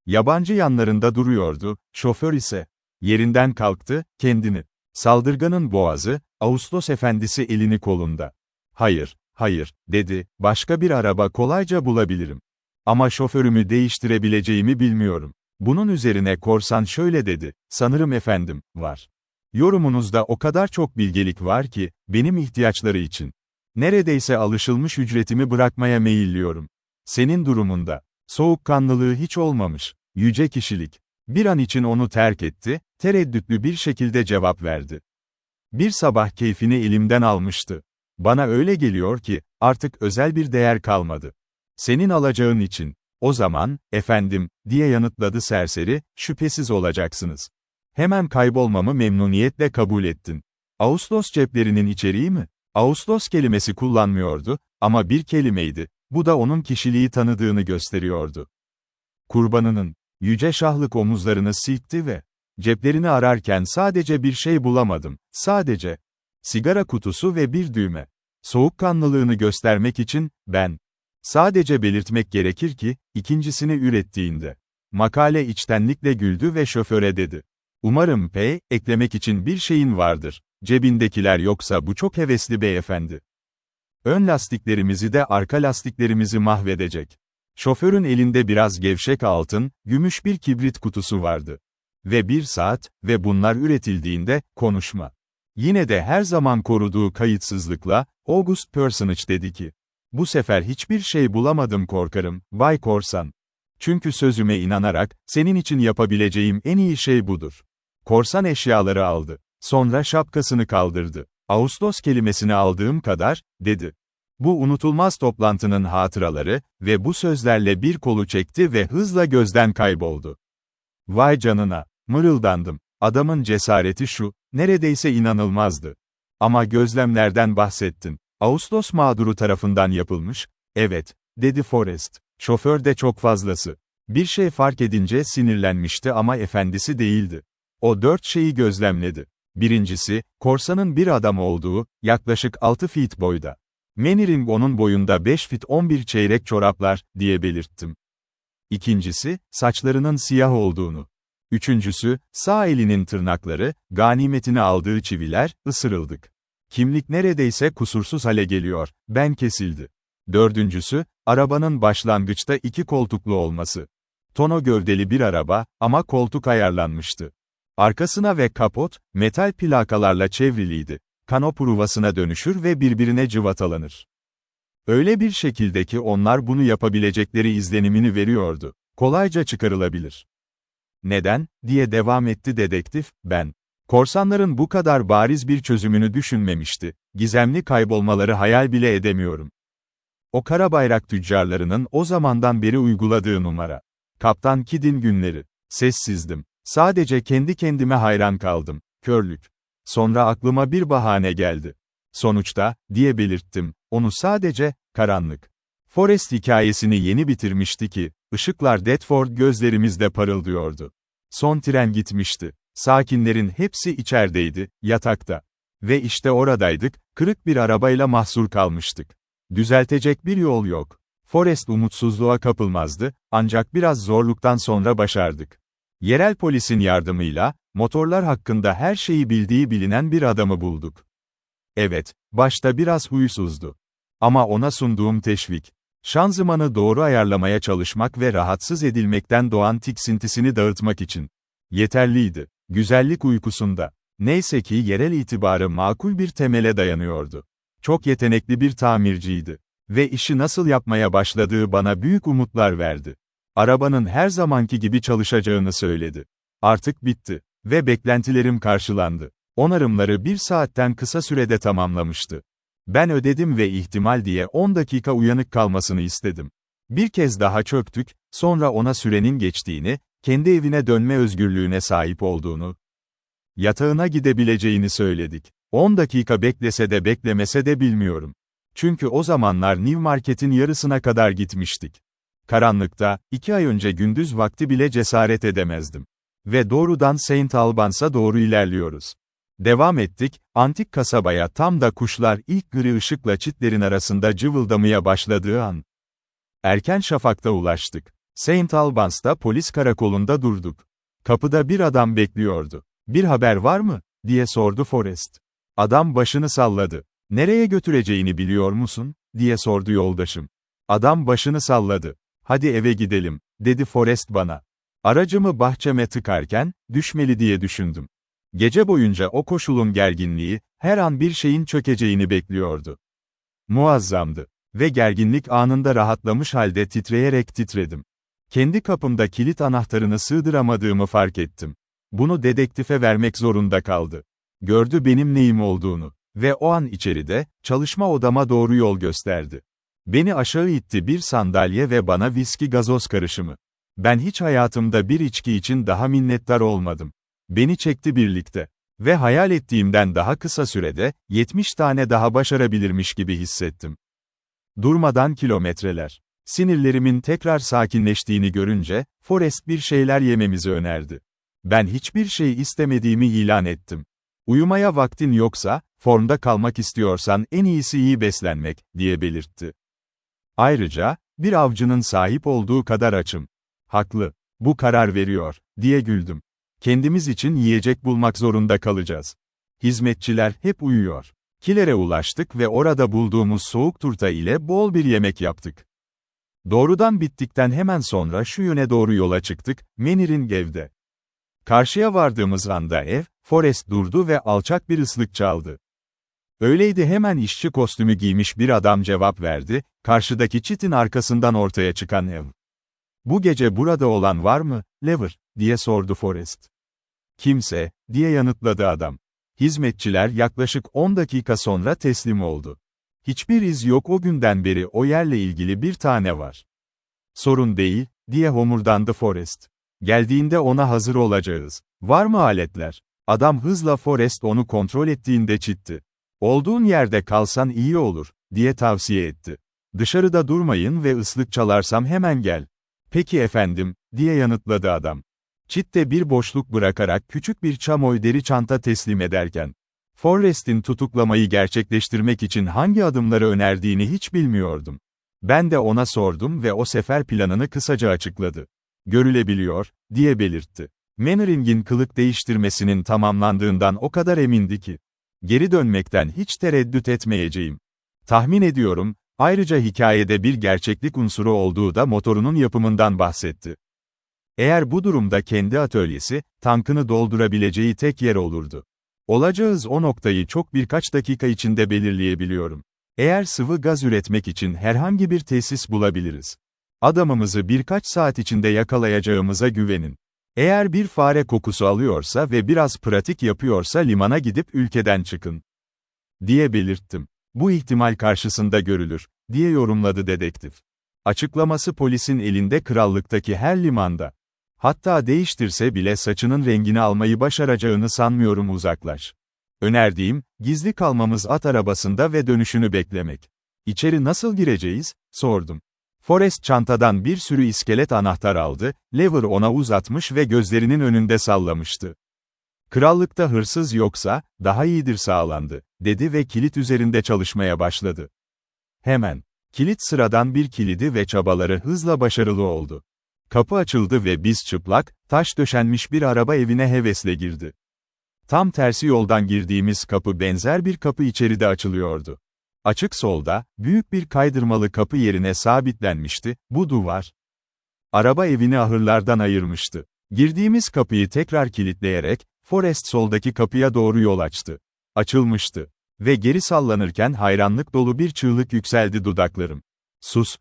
Yabancı yanlarında duruyordu, şoför ise. Yerinden kalktı, kendini. Saldırganın boğazı, Ağustos efendisi elini kolunda. Hayır, dedi, başka bir araba kolayca bulabilirim. Ama şoförümü değiştirebileceğimi bilmiyorum. Bunun üzerine korsan şöyle dedi, sanırım efendim, var. Yorumunuzda o kadar çok bilgelik var ki, benim ihtiyaçları için. Neredeyse alışılmış ücretimi bırakmaya meyilliyorum. Senin durumunda. Soğukkanlılığı hiç olmamış. Yüce kişilik. Bir an için onu terk etti, tereddütlü bir şekilde cevap verdi. Bir sabah keyfini elimden almıştı. Bana öyle geliyor ki, artık özel bir değer kalmadı. Senin alacağın için. O zaman, efendim, diye yanıtladı serseri, şüphesiz olacaksınız. Hemen kaybolmamı memnuniyetle kabul ettin. Ağustos ceplerinin içeriği mi? Ağustos kelimesi kullanmıyordu, ama bir kelimeydi, bu da onun kişiliği tanıdığını gösteriyordu. Kurbanının, yüce şahlık omuzlarını silkti ve, ceplerini ararken sadece bir şey bulamadım, sadece, sigara kutusu ve bir düğme. Soğukkanlılığını göstermek için, sadece belirtmek gerekir ki, ikincisini ürettiğinde. Makale içtenlikle güldü ve şoföre dedi. Umarım eklemek için bir şeyin vardır. Cebindekiler yoksa bu çok hevesli beyefendi. Ön lastiklerimizi de arka lastiklerimizi mahvedecek. Şoförün elinde biraz gevşek altın, gümüş bir kibrit kutusu vardı. Ve 1 saat, ve bunlar üretildiğinde, konuşma. Yine de her zaman koruduğu kayıtsızlıkla, August Personage dedi ki, bu sefer hiçbir şey bulamadım korkarım, Bay Korsan. Çünkü sözüme inanarak, senin için yapabileceğim en iyi şey budur. Korsan eşyaları aldı. Sonra şapkasını kaldırdı. Ağustos kelimesini aldığım kadar, dedi. Bu unutulmaz toplantının hatıraları ve bu sözlerle bir kolu çekti ve hızla gözden kayboldu. Vay canına, mırıldandım. Adamın cesareti şu, neredeyse inanılmazdı. Ama gözlemlerden bahsettin. Ağustos mağduru tarafından yapılmış, evet, dedi Forrest. Şoför de çok fazlası. Bir şey fark edince sinirlenmişti ama efendisi değildi. O 4 şeyi gözlemledi. Birincisi, korsanın bir adam olduğu, yaklaşık 6 feet boyda. Manning onun boyunda 5 feet 11 çeyrek çoraplar, diye belirttim. İkincisi, saçlarının siyah olduğunu. Üçüncüsü, sağ elinin tırnakları, ganimetini aldığı çiviler, ısırıldık. Kimlik neredeyse kusursuz hale geliyor, ben kesildi. Dördüncüsü, arabanın başlangıçta 2 koltuklu olması. Tono gövdeli bir araba, ama koltuk ayarlanmıştı. Arkasına ve kapot, metal plakalarla çevriliydi. Kano pruvasına dönüşür ve birbirine cıvatalanır. Öyle bir şekilde ki onlar bunu yapabilecekleri izlenimini veriyordu. Kolayca çıkarılabilir. Neden, diye devam etti dedektif, ben. Korsanların bu kadar bariz bir çözümünü düşünmemişti. Gizemli kaybolmaları hayal bile edemiyorum. O kara bayrak tüccarlarının o zamandan beri uyguladığı numara. Kaptan Kidd'in günleri. Sessizdim. Sadece kendi kendime hayran kaldım. Körlük. Sonra aklıma bir bahane geldi. Sonuçta, diye belirttim, onu sadece, karanlık. Forrest hikayesini yeni bitirmişti ki, ışıklar Deptford gözlerimizde parıldıyordu. Son tren gitmişti. Sakinlerin hepsi içerideydi, yatakta. Ve işte oradaydık, kırık bir arabayla mahsur kalmıştık. Düzeltecek bir yol yok. Forrest umutsuzluğa kapılmazdı, ancak biraz zorluktan sonra başardık. Yerel polisin yardımıyla, motorlar hakkında her şeyi bildiği bilinen bir adamı bulduk. Evet, başta biraz huysuzdu. Ama ona sunduğum teşvik, şanzımanı doğru ayarlamaya çalışmak ve rahatsız edilmekten doğan tiksintisini dağıtmak için yeterliydi. Güzellik uykusunda. Neyse ki yerel itibarı makul bir temele dayanıyordu. Çok yetenekli bir tamirciydi. Ve işi nasıl yapmaya başladığı bana büyük umutlar verdi. Arabanın her zamanki gibi çalışacağını söyledi. Artık bitti. Ve beklentilerim karşılandı. Onarımları 1 saatten kısa sürede tamamlamıştı. Ben ödedim ve ihtimal diye 10 dakika uyanık kalmasını istedim. Bir kez daha çöktük, sonra ona sürenin geçtiğini, kendi evine dönme özgürlüğüne sahip olduğunu, yatağına gidebileceğini söyledik. 10 dakika beklese de beklemese de bilmiyorum. Çünkü o zamanlar Newmarket'in yarısına kadar gitmiştik. Karanlıkta, 2 ay önce gündüz vakti bile cesaret edemezdim. Ve doğrudan Saint Albans'a doğru ilerliyoruz. Devam ettik, antik kasabaya tam da kuşlar ilk gri ışıkla çitlerin arasında cıvıldamaya başladığı an. Erken şafakta ulaştık. Saint Albans'ta polis karakolunda durduk. Kapıda bir adam bekliyordu. "Bir haber var mı?" diye sordu Forrest. Adam başını salladı. "Nereye götüreceğini biliyor musun?" diye sordu yoldaşım. Adam başını salladı. "Hadi eve gidelim," dedi Forrest bana. Aracımı bahçeme tıkarken, düşmeli diye düşündüm. Gece boyunca o koşulun gerginliği, her an bir şeyin çökeceğini bekliyordu. Muazzamdı. Ve gerginlik anında rahatlamış halde titreyerek titredim. Kendi kapımda kilit anahtarını sığdıramadığımı fark ettim. Bunu dedektife vermek zorunda kaldı. Gördü benim neyim olduğunu. Ve o an içeride, çalışma odama doğru yol gösterdi. Beni aşağı itti bir sandalye ve bana viski gazoz karışımı. Ben hiç hayatımda bir içki için daha minnettar olmadım. Beni çekti birlikte. Ve hayal ettiğimden daha kısa sürede, 70 tane daha başarabilirmiş gibi hissettim. Durmadan kilometreler. Sinirlerimin tekrar sakinleştiğini görünce, Forrest bir şeyler yememizi önerdi. Ben hiçbir şey istemediğimi ilan ettim. "Uyumaya vaktin yoksa, formda kalmak istiyorsan en iyisi iyi beslenmek," diye belirtti. Ayrıca, bir avcının sahip olduğu kadar açım. "Haklı. Bu karar veriyor," diye güldüm. "Kendimiz için yiyecek bulmak zorunda kalacağız. Hizmetçiler hep uyuyor." Kilere ulaştık ve orada bulduğumuz soğuk turta ile bol bir yemek yaptık. Doğrudan bittikten hemen sonra şu yöne doğru yola çıktık, Mannering evde. Karşıya vardığımız anda ev, Forrest durdu ve alçak bir ıslık çaldı. Öyleydi, hemen işçi kostümü giymiş bir adam cevap verdi, karşıdaki çitin arkasından ortaya çıkan ev. "Bu gece burada olan var mı, Lever?" diye sordu Forrest. "Kimse," diye yanıtladı adam. Hizmetçiler yaklaşık 10 dakika sonra teslim oldu. "Hiçbir iz yok, o günden beri o yerle ilgili bir tane var." "Sorun değil," diye homurdandı Forrest. "Geldiğinde ona hazır olacağız. Var mı aletler?" Adam hızla Forrest onu kontrol ettiğinde çitti. "Olduğun yerde kalsan iyi olur," diye tavsiye etti. "Dışarıda durmayın ve ıslık çalarsam hemen gel." "Peki efendim," diye yanıtladı adam. Çitte bir boşluk bırakarak küçük bir çamoy deri çanta teslim ederken, Forrest'in tutuklamayı gerçekleştirmek için hangi adımları önerdiğini hiç bilmiyordum. Ben de ona sordum ve o sefer planını kısaca açıkladı. "Görülebiliyor," diye belirtti. Mannering'in kılık değiştirmesinin tamamlandığından o kadar emindi ki, "Geri dönmekten hiç tereddüt etmeyeceğim. Tahmin ediyorum," ayrıca hikayede bir gerçeklik unsuru olduğu da motorunun yapımından bahsetti. Eğer bu durumda kendi atölyesi, tankını doldurabileceği tek yer olurdu. "Olacağız o noktayı çok birkaç dakika içinde belirleyebiliyorum. Eğer sıvı gaz üretmek için herhangi bir tesis bulabiliriz. Adamımızı birkaç saat içinde yakalayacağımıza güvenin. Eğer bir fare kokusu alıyorsa ve biraz pratik yapıyorsa limana gidip ülkeden çıkın," diye belirttim. "Bu ihtimal karşısında görülür," diye yorumladı dedektif. Açıklaması polisin elinde krallıktaki her limanda. "Hatta değiştirse bile saçının rengini almayı başaracağını sanmıyorum, uzaklaş. Önerdiğim, gizli kalmamız at arabasında ve dönüşünü beklemek." "İçeri nasıl gireceğiz?" sordum. Forrest çantadan bir sürü iskelet anahtar aldı, Lever ona uzatmış ve gözlerinin önünde sallamıştı. "Krallıkta hırsız yoksa, daha iyidir sağlandı," dedi ve kilit üzerinde çalışmaya başladı. Hemen. Kilit sıradan bir kilidi ve çabaları hızla başarılı oldu. Kapı açıldı ve biz çıplak, taş döşenmiş bir araba evine hevesle girdi. Tam tersi yoldan girdiğimiz kapı benzer bir kapı içeride açılıyordu. Açık solda, büyük bir kaydırmalı kapı yerine sabitlenmişti, bu duvar. Araba evini ahırlardan ayırmıştı. Girdiğimiz kapıyı tekrar kilitleyerek, Forrest soldaki kapıya doğru yol açtı. Açılmıştı. Ve geri sallanırken hayranlık dolu bir çığlık yükseldi dudaklarım. "Sus,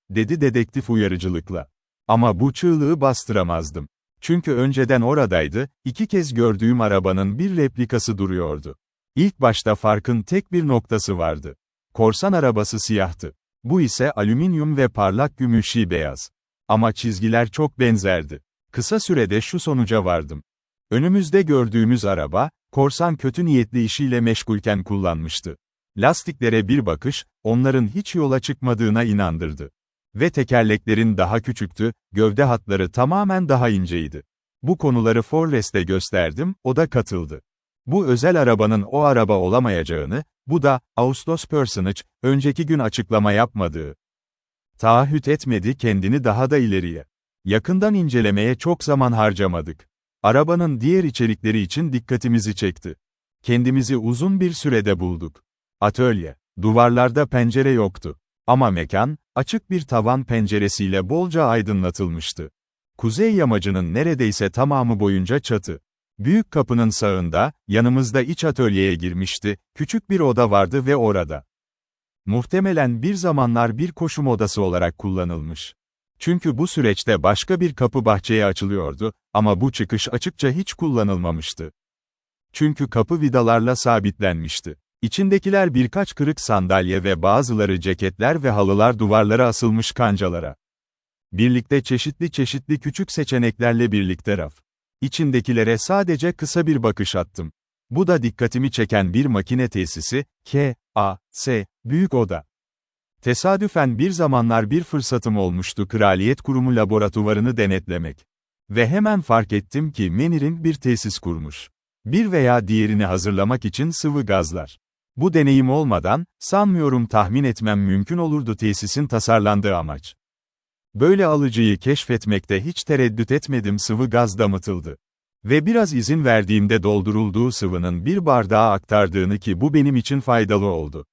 dedi dedektif uyarıcılıkla. Ama bu çığlığı bastıramazdım. Çünkü önceden oradaydı, 2 kez gördüğüm arabanın bir replikası duruyordu. İlk başta farkın tek bir noktası vardı. Korsan arabası siyahtı. Bu ise alüminyum ve parlak gümüşi beyaz. Ama çizgiler çok benzerdi. Kısa sürede şu sonuca vardım. Önümüzde gördüğümüz araba, korsan kötü niyetli işiyle meşgulken kullanmıştı. Lastiklere bir bakış, onların hiç yola çıkmadığına inandırdı. Ve tekerleklerin daha küçüktü, gövde hatları tamamen daha inceydi. Bu konuları Forrest'e gösterdim, o da katıldı. Bu özel arabanın o araba olamayacağını, bu da, Ağustos Personage, önceki gün açıklama yapmadığı. Taahhüt etmedi kendini daha da ileriye. Yakından incelemeye çok zaman harcamadık. Arabanın diğer içerikleri için dikkatimizi çekti. Kendimizi uzun bir sürede bulduk. Atölye. Duvarlarda pencere yoktu. Ama mekan, açık bir tavan penceresiyle bolca aydınlatılmıştı. Kuzey yamacının neredeyse tamamı boyunca çatı. Büyük kapının sağında, yanımızda iç atölyeye girmişti, küçük bir oda vardı ve orada. Muhtemelen bir zamanlar bir koşum odası olarak kullanılmış. Çünkü bu süreçte başka bir kapı bahçeye açılıyordu, ama bu çıkış açıkça hiç kullanılmamıştı. Çünkü kapı vidalarla sabitlenmişti. İçindekiler birkaç kırık sandalye ve bazıları ceketler ve halılar duvarlara asılmış kancalara. Birlikte çeşitli küçük seçeneklerle birlikte raf. İçindekilere sadece kısa bir bakış attım. Bu da dikkatimi çeken bir makine tesisi, K.A.S. büyük oda. Tesadüfen bir zamanlar bir fırsatım olmuştu Kraliyet Kurumu laboratuvarını denetlemek. Ve hemen fark ettim ki Mannering bir tesis kurmuş. Bir veya diğerini hazırlamak için sıvı gazlar. Bu deneyim olmadan, sanmıyorum tahmin etmem mümkün olurdu tesisin tasarlandığı amaç. Böyle alıcıyı keşfetmekte hiç tereddüt etmedim, sıvı gaz damıtıldı. Ve biraz izin verdiğimde doldurulduğu sıvının bir bardağa aktardığını ki bu benim için faydalı oldu.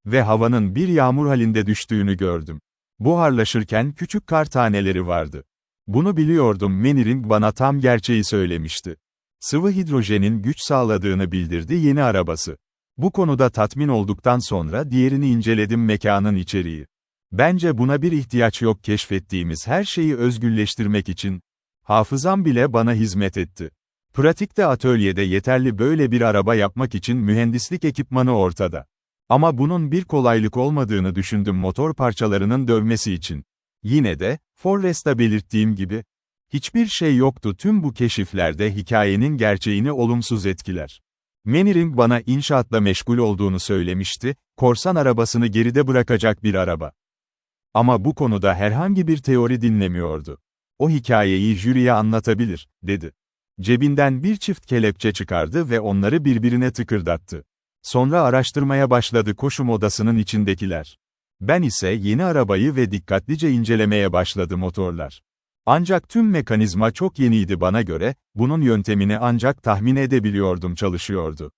Ve havanın bir yağmur halinde düştüğünü gördüm. Buharlaşırken küçük kar taneleri vardı. Bunu biliyordum, Manning bana tam gerçeği söylemişti. Sıvı hidrojenin güç sağladığını bildirdi yeni arabası. Bu konuda tatmin olduktan sonra diğerini inceledim, mekanın içeriği. Bence buna bir ihtiyaç yok, keşfettiğimiz her şeyi özgürleştirmek için. Hafızam bile bana hizmet etti. Pratikte atölyede yeterli böyle bir araba yapmak için mühendislik ekipmanı ortada. Ama bunun bir kolaylık olmadığını düşündüm motor parçalarının dövmesi için. Yine de, Forrest'a belirttiğim gibi, hiçbir şey yoktu, tüm bu keşiflerde hikayenin gerçeğini olumsuz etkiler. Manning bana inşaatla meşgul olduğunu söylemişti, korsan arabasını geride bırakacak bir araba. Ama bu konuda herhangi bir teori dinlemiyordu. O hikayeyi jüriye anlatabilir, dedi. Cebinden bir çift kelepçe çıkardı ve onları birbirine tıkırdattı. Sonra araştırmaya başladı koşum odasının içindekiler. Ben ise yeni arabayı ve dikkatlice incelemeye başladı motorlar. Ancak tüm mekanizma çok yeniydi bana göre, bunun yöntemini ancak tahmin edebiliyordum, çalışıyordu.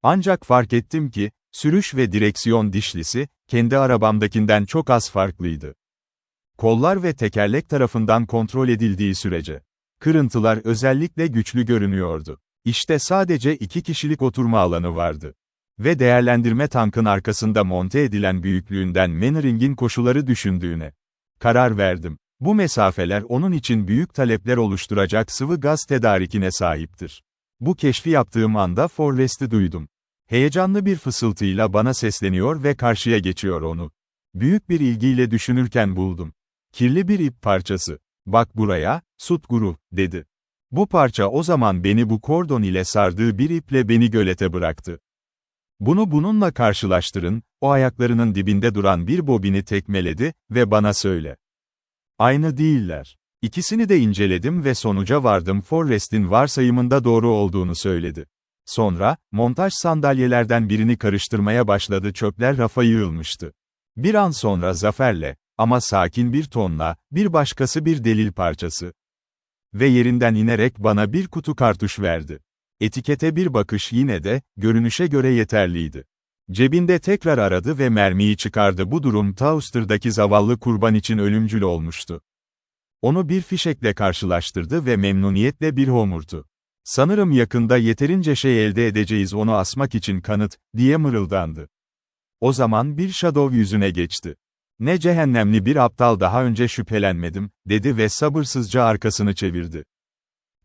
Ancak fark ettim ki, sürüş ve direksiyon dişlisi, kendi arabamdakinden çok az farklıydı. Kollar ve tekerlek tarafından kontrol edildiği sürece. Kırıntılar özellikle güçlü görünüyordu. İşte sadece 2 kişilik oturma alanı vardı. Ve değerlendirme tankın arkasında monte edilen büyüklüğünden Manning'in koşulları düşündüğüne karar verdim. Bu mesafeler onun için büyük talepler oluşturacak sıvı gaz tedarikine sahiptir. Bu keşfi yaptığım anda Forrest'i duydum. Heyecanlı bir fısıltıyla bana sesleniyor ve karşıya geçiyor onu. Büyük bir ilgiyle düşünürken buldum. Kirli bir ip parçası. "Bak buraya, Sutguru," dedi. Bu parça o zaman beni bu kordon ile sardığı bir iple beni gölete bıraktı. "Bunu bununla karşılaştırın," o ayaklarının dibinde duran bir bobini tekmeledi ve "bana söyle. Aynı değiller." İkisini de inceledim ve sonuca vardım, Forrest'in varsayımında doğru olduğunu söyledi. Sonra, montaj sandalyelerden birini karıştırmaya başladı, çöpler rafa yığılmıştı. Bir an sonra zaferle, ama sakin bir tonla, bir başkası bir delil parçası. Ve yerinden inerek bana bir kutu kartuş verdi. Etikete bir bakış yine de, görünüşe göre yeterliydi. Cebinde tekrar aradı ve mermiyi çıkardı. Bu durum Tauster'daki zavallı kurban için ölümcül olmuştu. Onu bir fişekle karşılaştırdı ve memnuniyetle bir homurtu. "Sanırım yakında yeterince şey elde edeceğiz onu asmak için, kanıt," diye mırıldandı. O zaman bir Shadow yüzüne geçti. "Ne cehennemli bir aptal, daha önce şüphelenmedim," dedi ve sabırsızca arkasını çevirdi.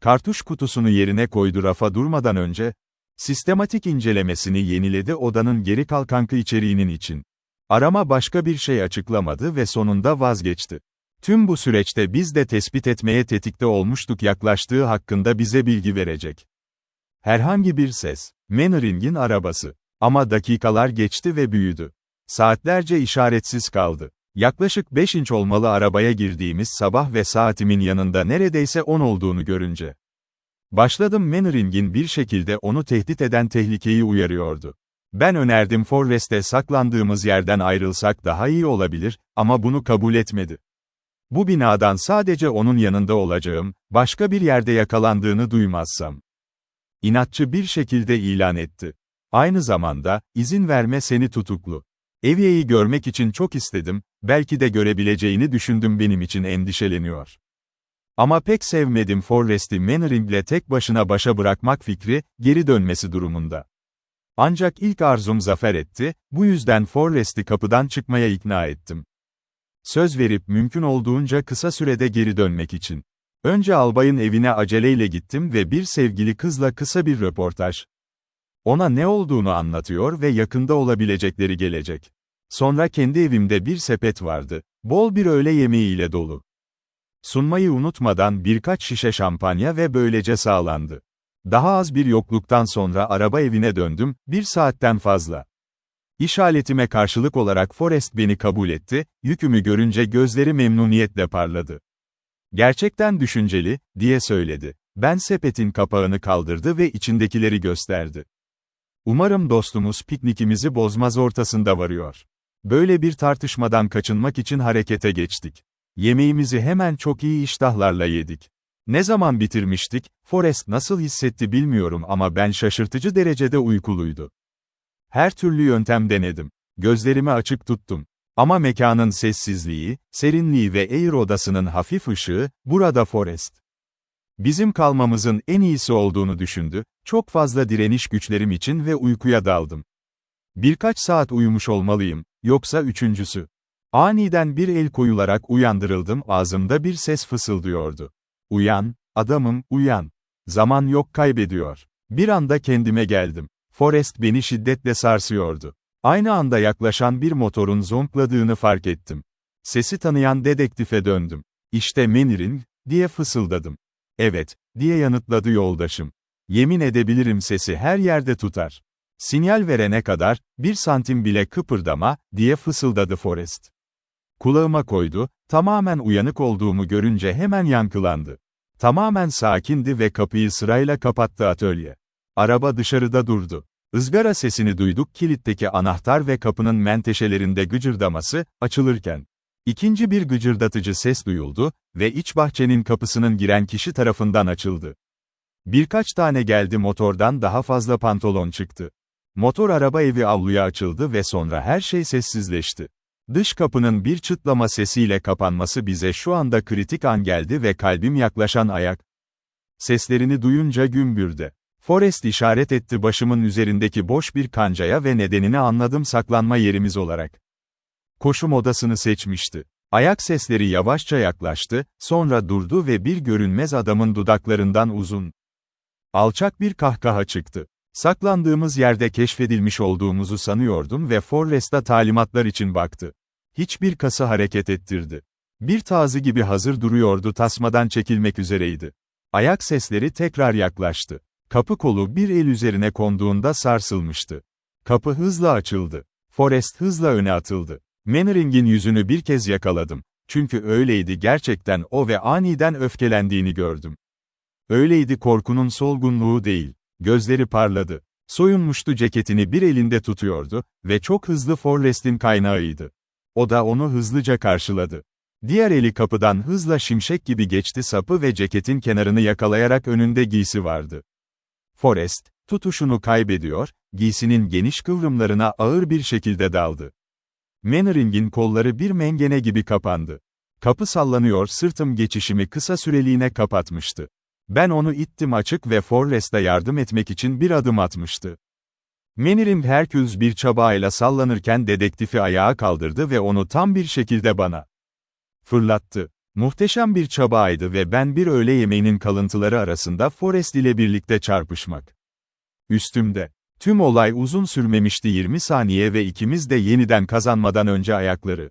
Kartuş kutusunu yerine koydu, rafa durmadan önce. Sistematik incelemesini yeniledi odanın geri kalkankı içeriğinin için. Arama başka bir şey açıklamadı ve sonunda vazgeçti. Tüm bu süreçte biz de tespit etmeye tetikte olmuştuk, yaklaştığı hakkında bize bilgi verecek. Herhangi bir ses. Manning'in arabası. Ama dakikalar geçti ve büyüdü. Saatlerce işaretsiz kaldı. Yaklaşık 5 inç olmalı arabaya girdiğimiz sabah ve saatimin yanında neredeyse 10 olduğunu görünce. Başladım, Manning'in bir şekilde onu tehdit eden tehlikeyi uyarıyordu. Ben önerdim, Forrest'e saklandığımız yerden ayrılsak daha iyi olabilir, ama bunu kabul etmedi. Bu binadan sadece onun yanında olacağım, başka bir yerde yakalandığını duymazsam. İnatçı bir şekilde ilan etti. Aynı zamanda, izin verme, seni tutuklu. Evie'yi görmek için çok istedim, belki de görebileceğini düşündüm, benim için endişeleniyor. Ama pek sevmedim Forrest'i Manning'le tek başına başa bırakmak fikri, geri dönmesi durumunda. Ancak ilk arzum zafer etti, bu yüzden Forrest'i kapıdan çıkmaya ikna ettim. Söz verip mümkün olduğunca kısa sürede geri dönmek için. Önce albayın evine aceleyle gittim ve bir sevgili kızla kısa bir röportaj. Ona ne olduğunu anlatıyor ve yakında olabilecekleri gelecek. Sonra kendi evimde bir sepet vardı, bol bir öğle yemeğiyle dolu. Sunmayı unutmadan birkaç şişe şampanya ve böylece sağlandı. Daha az bir yokluktan sonra araba evine döndüm, 1 saatten fazla. İş aletime karşılık olarak Forrest beni kabul etti, yükümü görünce gözleri memnuniyetle parladı. "Gerçekten düşünceli," diye söyledi. Ben sepetin kapağını kaldırdı ve içindekileri gösterdi. "Umarım dostumuz piknikimizi bozmaz, ortasında varıyor." Böyle bir tartışmadan kaçınmak için harekete geçtik. Yemeğimizi hemen çok iyi iştahlarla yedik. Ne zaman bitirmiştik, Forrest nasıl hissetti bilmiyorum ama ben şaşırtıcı derecede uykuluydu. Her türlü yöntem denedim. Gözlerimi açık tuttum. Ama mekanın sessizliği, serinliği ve Air odasının hafif ışığı, burada Forrest. Bizim kalmamızın en iyisi olduğunu düşündü, çok fazla direniş güçlerim için ve uykuya daldım. Birkaç saat uyumuş olmalıyım, yoksa üçüncüsü. Aniden bir el koyularak uyandırıldım, ağzımda bir ses fısıldıyordu. Uyan, adamım, uyan. Zaman yok kaybediyor. Bir anda kendime geldim. Forrest beni şiddetle sarsıyordu. Aynı anda yaklaşan bir motorun zonkladığını fark ettim. Sesi tanıyan dedektife döndüm. İşte Manning, diye fısıldadım. Evet, diye yanıtladı yoldaşım. Yemin edebilirim sesi her yerde tutar. Sinyal verene kadar, 1 santim bile kıpırdama, diye fısıldadı Forrest. Kulağıma koydu, tamamen uyanık olduğumu görünce hemen yankılandı. Tamamen sakindi ve kapıyı sırayla kapattı atölye. Araba dışarıda durdu. Izgara sesini duyduk, kilitteki anahtar ve kapının menteşelerinde gıcırdaması, açılırken. İkinci bir gıcırdatıcı ses duyuldu ve iç bahçenin kapısının giren kişi tarafından açıldı. Birkaç tane geldi, motordan daha fazla pantolon çıktı. Motor araba evi avluya açıldı ve sonra her şey sessizleşti. Dış kapının bir çıtlama sesiyle kapanması bize şu anda kritik an geldi ve kalbim yaklaşan ayak seslerini duyunca gümbürdü. Forrest işaret etti başımın üzerindeki boş bir kancaya ve nedenini anladım, saklanma yerimiz olarak. Koşum odasını seçmişti. Ayak sesleri yavaşça yaklaştı, sonra durdu ve bir görünmez adamın dudaklarından uzun, alçak bir kahkaha çıktı. Saklandığımız yerde keşfedilmiş olduğumuzu sanıyordum ve Forrest'a talimatlar için baktı. Hiçbir kası hareket ettirdi. Bir tazı gibi hazır duruyordu, tasmadan çekilmek üzereydi. Ayak sesleri tekrar yaklaştı. Kapı kolu bir el üzerine konduğunda sarsılmıştı. Kapı hızla açıldı. Forrest hızla öne atıldı. Manning'in yüzünü bir kez yakaladım. Çünkü öyleydi gerçekten o ve aniden öfkelendiğini gördüm. Öyleydi, korkunun solgunluğu değil. Gözleri parladı. Soyunmuştu, ceketini bir elinde tutuyordu ve çok hızlı Forrest'in kaynağıydı. O da onu hızlıca karşıladı. Diğer eli kapıdan hızla şimşek gibi geçti, sapı ve ceketin kenarını yakalayarak önünde giysi vardı. Forrest, tutuşunu kaybediyor, giysinin geniş kıvrımlarına ağır bir şekilde daldı. Manning'in kolları bir mengene gibi kapandı. Kapı sallanıyor, sırtım geçişimi kısa süreliğine kapatmıştı. Ben onu ittim açık ve Forrest'a yardım etmek için bir adım atmıştı. Manning herküz bir çabayla sallanırken dedektifi ayağa kaldırdı ve onu tam bir şekilde bana fırlattı. Muhteşem bir çabaydı ve ben bir öğle yemeğinin kalıntıları arasında Forrest ile birlikte çarpışmak üstümde. Tüm olay uzun sürmemişti, 20 saniye ve ikimiz de yeniden kazanmadan önce ayakları.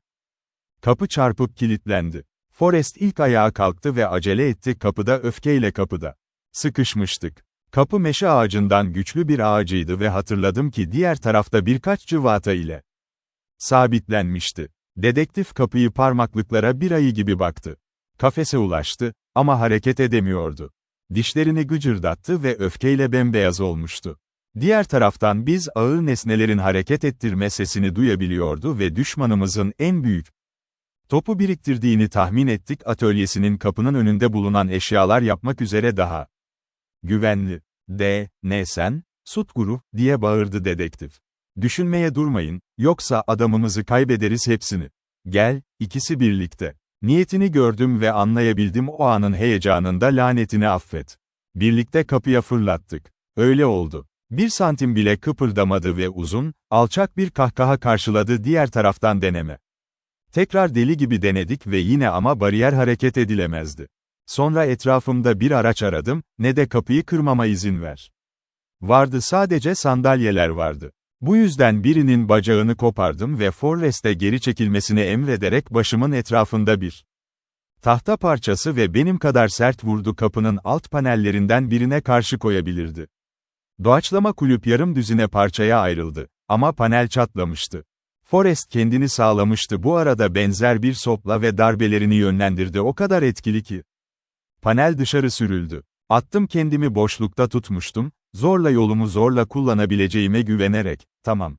Kapı çarpıp kilitlendi. Forrest ilk ayağa kalktı ve acele etti, kapıda öfkeyle kapıda. Sıkışmıştık. Kapı meşe ağacından güçlü bir ağacıydı ve hatırladım ki diğer tarafta birkaç cıvata ile sabitlenmişti. Dedektif kapıyı parmaklıklara bir ayı gibi baktı. Kafese ulaştı, ama hareket edemiyordu. Dişlerini gıcırdattı ve öfkeyle bembeyaz olmuştu. Diğer taraftan biz ağır nesnelerin hareket ettirme sesini duyabiliyordu ve düşmanımızın en büyük topu biriktirdiğini tahmin ettik. Atölyesinin kapının önünde bulunan eşyalar yapmak üzere daha güvenli. Ne sen? Sutguru, diye bağırdı dedektif. Düşünmeye durmayın, yoksa adamımızı kaybederiz hepsini. Gel, ikisi birlikte. Niyetini gördüm ve anlayabildim, o anın heyecanında lanetini affet. Birlikte kapıya fırlattık. Öyle oldu. 1 santim bile kıpırdamadı ve uzun, alçak bir kahkaha karşıladı diğer taraftan deneme. Tekrar deli gibi denedik ve yine ama bariyer hareket edilemezdi. Sonra etrafımda bir araç aradım, ne de kapıyı kırmama izin ver. Vardı, sadece sandalyeler vardı. Bu yüzden birinin bacağını kopardım ve Forrest'e geri çekilmesini emrederek başımın etrafında bir tahta parçası ve benim kadar sert vurdu, kapının alt panellerinden birine karşı koyabilirdi. Doğaçlama kulüp yarım düzine parçaya ayrıldı. Ama panel çatlamıştı. Forrest kendini sağlamıştı, bu arada benzer bir sopla ve darbelerini yönlendirdi, o kadar etkili ki. Panel dışarı sürüldü. Attım kendimi, boşlukta tutmuştum, zorla yolumu zorla kullanabileceğime güvenerek, tamam.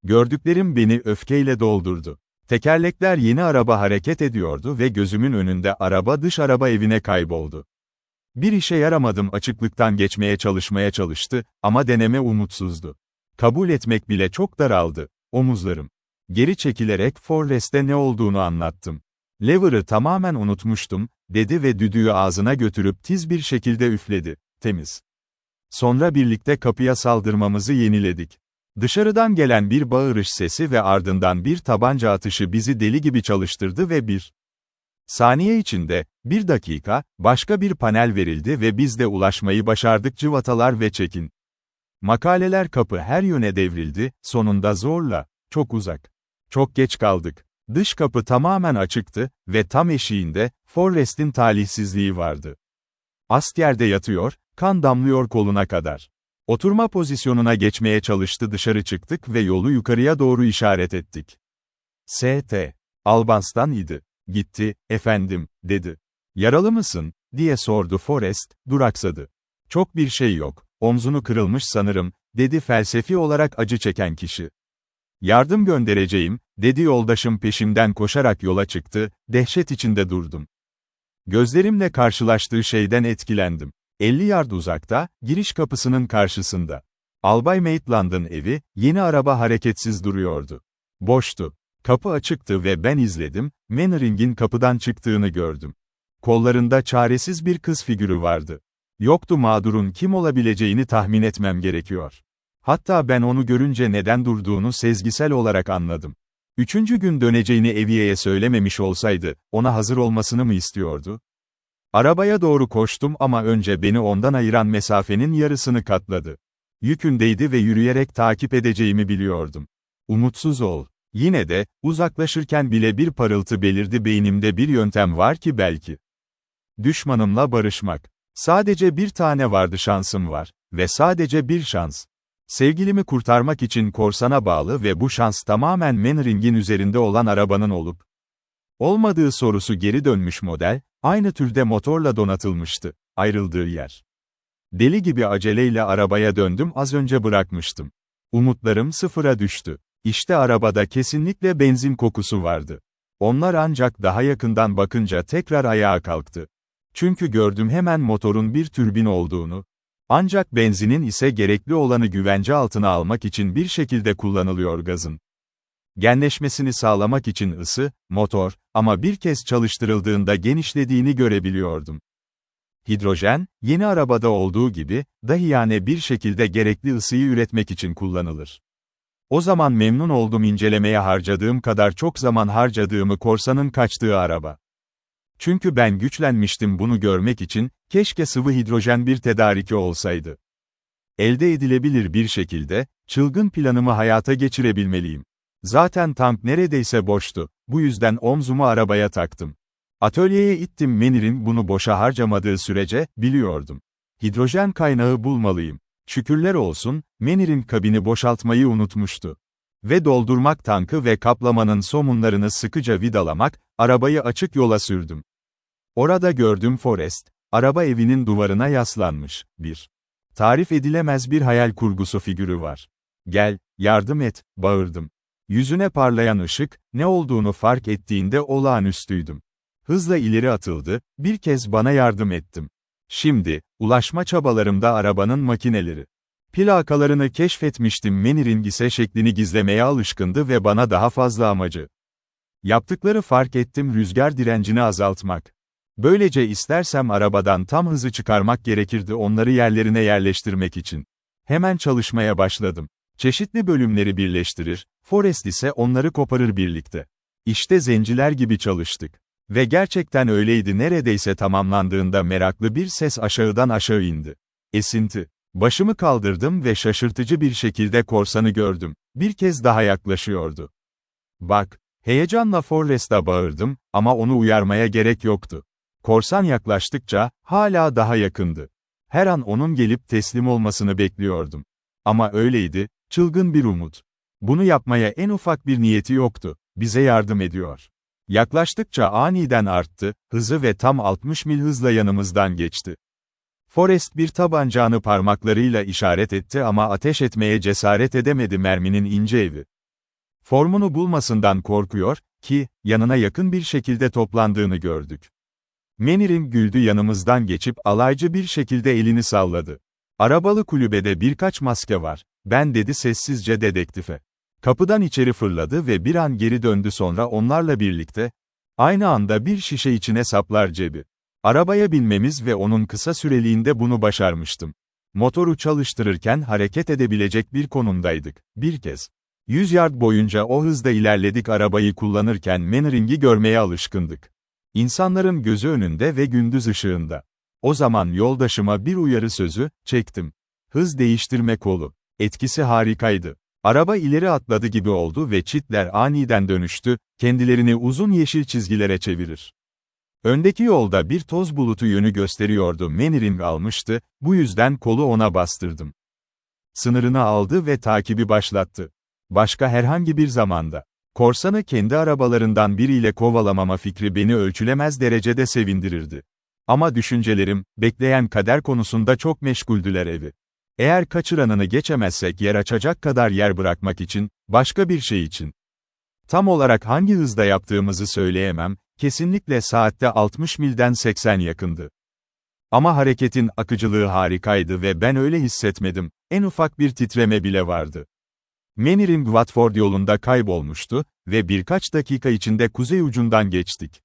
Gördüklerim beni öfkeyle doldurdu. Tekerlekler, yeni araba hareket ediyordu ve gözümün önünde araba dış araba evine kayboldu. Bir işe yaramadım, açıklıktan geçmeye çalıştı, ama deneme umutsuzdu. Kabul etmek bile çok daraldı. Omuzlarım Geri çekilerek Forrest'e ne olduğunu anlattım. "Lever'ı tamamen unutmuştum," dedi ve düdüğü ağzına götürüp tiz bir şekilde üfledi. "Temiz." Sonra birlikte kapıya saldırmamızı yeniledik. Dışarıdan gelen bir bağırış sesi ve ardından bir tabanca atışı bizi deli gibi çalıştırdı ve bir saniye içinde, bir dakika, başka bir panel verildi ve biz de ulaşmayı başardık. Cıvatalar ve çekin makaleler, kapı her yöne devrildi, sonunda zorla, çok uzak. Çok geç kaldık. Dış kapı tamamen açıktı ve tam eşiğinde, Forrest'in talihsizliği vardı. Askerde yatıyor, kan damlıyor koluna kadar. Oturma pozisyonuna geçmeye çalıştı. Dışarı çıktık ve yolu yukarıya doğru işaret ettik. St. Albans'tan idi. "Gitti, efendim," dedi. "Yaralı mısın?" diye sordu Forrest, duraksadı. "Çok bir şey yok, omzunu kırılmış sanırım," dedi felsefi olarak acı çeken kişi. "Yardım göndereceğim," dedi yoldaşım peşimden koşarak yola çıktı, dehşet içinde durdum. Gözlerimle karşılaştığı şeyden etkilendim. 50 yard uzakta, giriş kapısının karşısında. Albay Maitland'ın evi, yeni araba hareketsiz duruyordu. Boştu. Kapı açıktı ve ben izledim, Mannering'in kapıdan çıktığını gördüm. Kollarında çaresiz bir kız figürü vardı. Yoktu, mağdurun kim olabileceğini tahmin etmem gerekiyor. Hatta ben onu görünce neden durduğunu sezgisel olarak anladım. 3. gün döneceğini Evie'ye söylememiş olsaydı, ona hazır olmasını mı istiyordu? Arabaya doğru koştum ama önce beni ondan ayıran mesafenin yarısını katladı. Yükündeydi ve yürüyerek takip edeceğimi biliyordum. Umutsuz ol. Yine de, uzaklaşırken bile bir parıltı belirdi beynimde. Bir yöntem var ki belki. Düşmanımla barışmak. Sadece bir tane vardı, şansım var. Ve sadece bir şans. Sevgilimi kurtarmak için korsana bağlı ve bu şans tamamen Mannering'in üzerinde olan arabanın olup olmadığı sorusu. Geri dönmüş model, aynı türde motorla donatılmıştı. Ayrıldığı yer. Deli gibi aceleyle arabaya döndüm, az önce bırakmıştım. Umutlarım sıfıra düştü. İşte arabada kesinlikle benzin kokusu vardı. Onlar ancak daha yakından bakınca tekrar ayağa kalktı. Çünkü gördüm hemen motorun bir türbin olduğunu. Ancak benzinin ise gerekli olanı güvence altına almak için bir şekilde kullanılıyor gazın. Genleşmesini sağlamak için ısı, motor, ama bir kez çalıştırıldığında genişlediğini görebiliyordum. Hidrojen, yeni arabada olduğu gibi, dahiyane bir şekilde gerekli ısıyı üretmek için kullanılır. O zaman memnun oldum incelemeye harcadığım kadar çok zaman harcadığımı korsanın kaçtığı araba. Çünkü ben güçlenmiştim bunu görmek için, keşke sıvı hidrojen bir tedariki olsaydı. Elde edilebilir bir şekilde, çılgın planımı hayata geçirebilmeliyim. Zaten tank neredeyse boştu, bu yüzden omzumu arabaya taktım. Atölyeye ittim. Mannering'in bunu boşa harcamadığı sürece, biliyordum. Hidrojen kaynağı bulmalıyım. Şükürler olsun, Mannering'in kabini boşaltmayı unutmuştu. Ve doldurmak, tankı ve kaplamanın somunlarını sıkıca vidalamak, arabayı açık yola sürdüm. Orada gördüm Forrest, araba evinin duvarına yaslanmış, bir tarif edilemez bir hayal kurgusu figürü var. "Gel, yardım et," bağırdım. Yüzüne parlayan ışık, ne olduğunu fark ettiğinde olağanüstüydüm. Hızla ileri atıldı, bir kez bana yardım ettim. Şimdi, ulaşma çabalarımda arabanın makineleri. Plakalarını keşfetmiştim. Mannering ise şeklini gizlemeye alışkındı ve bana daha fazla amacı yaptıkları fark ettim. Rüzgar direncini azaltmak. Böylece istersem arabadan tam hızı çıkarmak gerekirdi onları yerlerine yerleştirmek için. Hemen çalışmaya başladım. Çeşitli bölümleri birleştirir, Forrest ise onları koparır birlikte. İşte zenciler gibi çalıştık. Ve gerçekten öyleydi. Neredeyse tamamlandığında meraklı bir ses aşağıdan aşağı indi. Esinti. Başımı kaldırdım ve şaşırtıcı bir şekilde korsanı gördüm. Bir kez daha yaklaşıyordu. "Bak!" Heyecanla Forrest'a bağırdım, ama onu uyarmaya gerek yoktu. Korsan yaklaştıkça, hala daha yakındı. Her an onun gelip teslim olmasını bekliyordum. Ama öyleydi, çılgın bir umut. Bunu yapmaya en ufak bir niyeti yoktu. Bize yardım ediyor. Yaklaştıkça aniden arttı, hızı ve tam 60 mil hızla yanımızdan geçti. Forrest bir tabancağını parmaklarıyla işaret etti ama ateş etmeye cesaret edemedi. Merminin ince evi formunu bulmasından korkuyor ki, yanına yakın bir şekilde toplandığını gördük. Mannering güldü, yanımızdan geçip alaycı bir şekilde elini salladı. "Arabalı kulübede birkaç maske var," ben dedi sessizce dedektife. Kapıdan içeri fırladı ve bir an geri döndü, sonra onlarla birlikte, aynı anda bir şişe içine saplar cebi. Arabaya binmemiz ve onun kısa süreliğinde bunu başarmıştım. Motoru çalıştırırken hareket edebilecek bir konumdaydık. Bir kez. 100 yard boyunca o hızda ilerledik, arabayı kullanırken Mannering'i görmeye alışkındık. İnsanların gözü önünde ve gündüz ışığında. O zaman yoldaşıma bir uyarı sözü çektim. Hız değiştirme kolu. Etkisi harikaydı. Araba ileri atladı gibi oldu ve çitler aniden dönüştü, kendilerini uzun yeşil çizgilere çevirir. Öndeki yolda bir toz bulutu yönü gösteriyordu, Mannering almıştı, bu yüzden kolu ona bastırdım. Sınırını aldı ve takibi başlattı. Başka herhangi bir zamanda, korsanı kendi arabalarından biriyle kovalamama fikri beni ölçülemez derecede sevindirirdi. Ama düşüncelerim, bekleyen kader konusunda çok meşguldüler evi. Eğer kaçıranını geçemezsek yer açacak kadar yer bırakmak için, başka bir şey için. Tam olarak hangi hızda yaptığımızı söyleyemem, kesinlikle saatte 60 milden 80 yakındı. Ama hareketin akıcılığı harikaydı ve ben öyle hissetmedim, en ufak bir titreme bile vardı. Mannering Watford yolunda kaybolmuştu ve birkaç dakika içinde kuzey ucundan geçtik.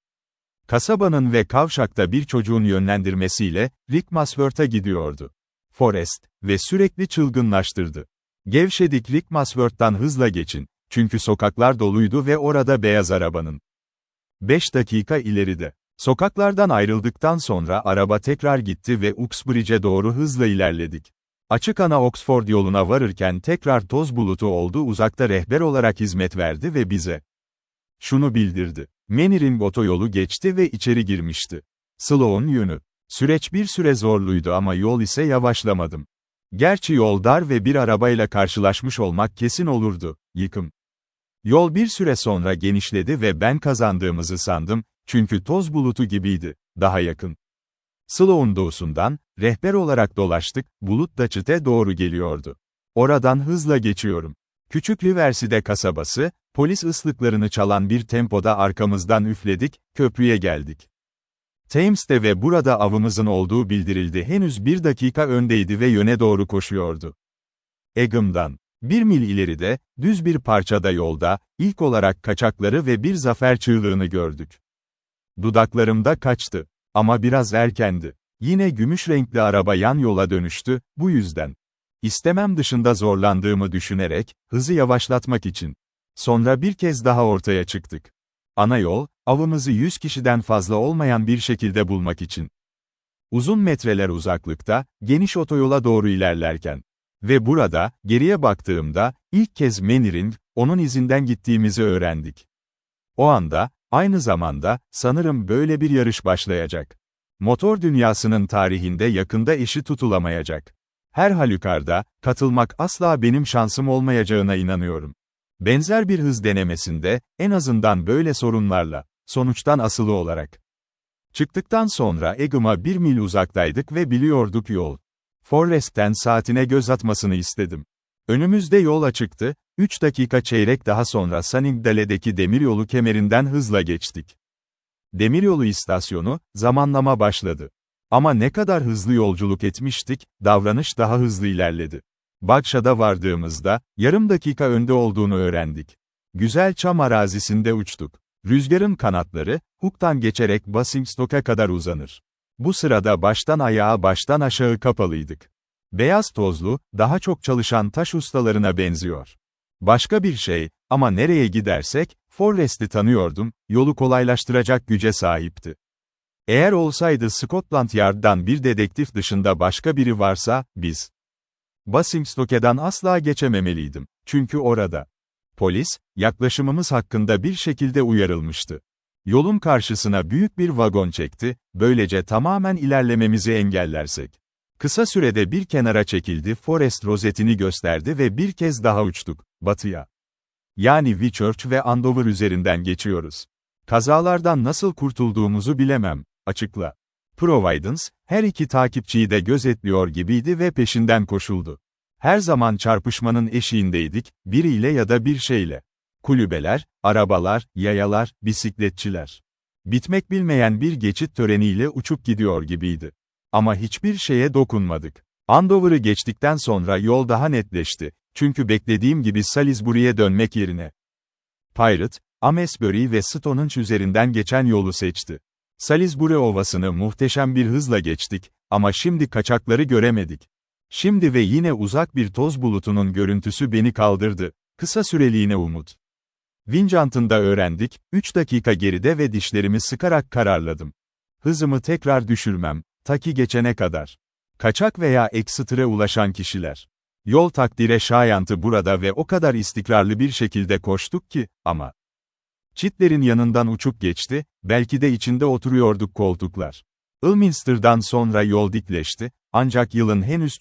Kasabanın ve kavşakta bir çocuğun yönlendirmesiyle, Rickmansworth'a gidiyordu. Forrest ve sürekli çılgınlaştırdı. Gevşedik, Rickmansworth'tan hızla geçin, çünkü sokaklar doluydu ve orada beyaz arabanın. 5 dakika ileride. Sokaklardan ayrıldıktan sonra araba tekrar gitti ve Uxbridge'e doğru hızla ilerledik. Açık ana Oxford yoluna varırken tekrar toz bulutu oldu, uzakta rehber olarak hizmet verdi ve bize şunu bildirdi. Mannering otoyolu geçti ve içeri girmişti. Slow'un yönü. Süreç bir süre zorluydu ama yol ise yavaşlamadım. Gerçi yol dar ve bir arabayla karşılaşmış olmak kesin olurdu. Yıkım. Yol bir süre sonra genişledi ve ben kazandığımızı sandım, çünkü toz bulutu gibiydi, daha yakın. Slow'un doğusundan, rehber olarak dolaştık, bulut da Çite doğru geliyordu. Oradan hızla geçiyorum. Küçük Liverside kasabası, polis ıslıklarını çalan bir tempoda arkamızdan üfledik, köprüye geldik. Thames'te ve burada avımızın olduğu bildirildi, henüz bir dakika öndeydi ve yöne doğru koşuyordu. Egam'dan 1 mil ileride, düz bir parçada yolda, ilk olarak kaçakları ve bir zafer çığlığını gördük. Dudaklarımda kaçtı. Ama biraz erkendi. Yine gümüş renkli araba yan yola dönüştü, bu yüzden. İstemem dışında zorlandığımı düşünerek, hızı yavaşlatmak için. Sonra bir kez daha ortaya çıktık. Ana yol, avımızı 100 kişiden fazla olmayan bir şekilde bulmak için. Uzun metreler uzaklıkta, geniş otoyola doğru ilerlerken. Ve burada, geriye baktığımda, ilk kez Mannering, onun izinden gittiğimizi öğrendik. O anda, aynı zamanda, sanırım böyle bir yarış başlayacak. Motor dünyasının tarihinde yakında eşi tutulamayacak. Her halükarda, katılmak asla benim şansım olmayacağına inanıyorum. Benzer bir hız denemesinde, en azından böyle sorunlarla, sonuçtan asılı olarak. Çıktıktan sonra Egam'a 1 mil uzaktaydık ve biliyorduk yol. Forrest'ten saatine göz atmasını istedim. Önümüzde yol açıktı, 3 dakika çeyrek daha sonra Sunningdale'deki demiryolu kemerinden hızla geçtik. Demiryolu istasyonu, zamanlama başladı. Ama ne kadar hızlı yolculuk etmiştik, davranış daha hızlı ilerledi. Bagsha'da vardığımızda, yarım dakika önde olduğunu öğrendik. Güzel çam arazisinde uçtuk. Rüzgarın kanatları, Hook'tan geçerek Basingstoke'a kadar uzanır. Bu sırada baştan ayağa baştan aşağı kapalıydık. Beyaz tozlu, daha çok çalışan taş ustalarına benziyor. Başka bir şey, ama nereye gidersek, Forrest'i tanıyordum, yolu kolaylaştıracak güce sahipti. Eğer olsaydı Scotland Yard'dan bir dedektif dışında başka biri varsa, biz. Basingstoke'dan asla geçememeliydim, çünkü orada. Polis, yaklaşımımız hakkında bir şekilde uyarılmıştı. Yolun karşısına büyük bir vagon çekti, böylece tamamen ilerlememizi engellersek. Kısa sürede bir kenara çekildi, Forest rozetini gösterdi ve bir kez daha uçtuk, batıya. Yani Whitchurch ve Andover üzerinden geçiyoruz. Kazalardan nasıl kurtulduğumuzu bilemem, açıkla. Providence, her iki takipçiyi de gözetliyor gibiydi ve peşinden koşuldu. Her zaman çarpışmanın eşiğindeydik, biriyle ya da bir şeyle. Kulübeler, arabalar, yayalar, bisikletçiler. Bitmek bilmeyen bir geçit töreniyle uçup gidiyor gibiydi. Ama hiçbir şeye dokunmadık. Andover'ı geçtikten sonra yol daha netleşti. Çünkü beklediğim gibi Salisbury'ye dönmek yerine Pirate, Amesbury ve Stonehenge üzerinden geçen yolu seçti. Salisbury Ovası'nı muhteşem bir hızla geçtik, ama şimdi kaçakları göremedik. Şimdi ve yine uzak bir toz bulutunun görüntüsü beni kaldırdı. Kısa süreliğine umut. Vincent'ında öğrendik, 3 dakika geride ve dişlerimi sıkarak kararladım. Hızımı tekrar düşürmem, ta ki geçene kadar. Kaçak veya Exeter'e ulaşan kişiler. Yol takdire şayantı burada ve o kadar istikrarlı bir şekilde koştuk ki, ama çitlerin yanından uçup geçti, belki de içinde oturuyorduk koltuklar. Ilminster'dan sonra yol dikleşti, ancak yılın henüz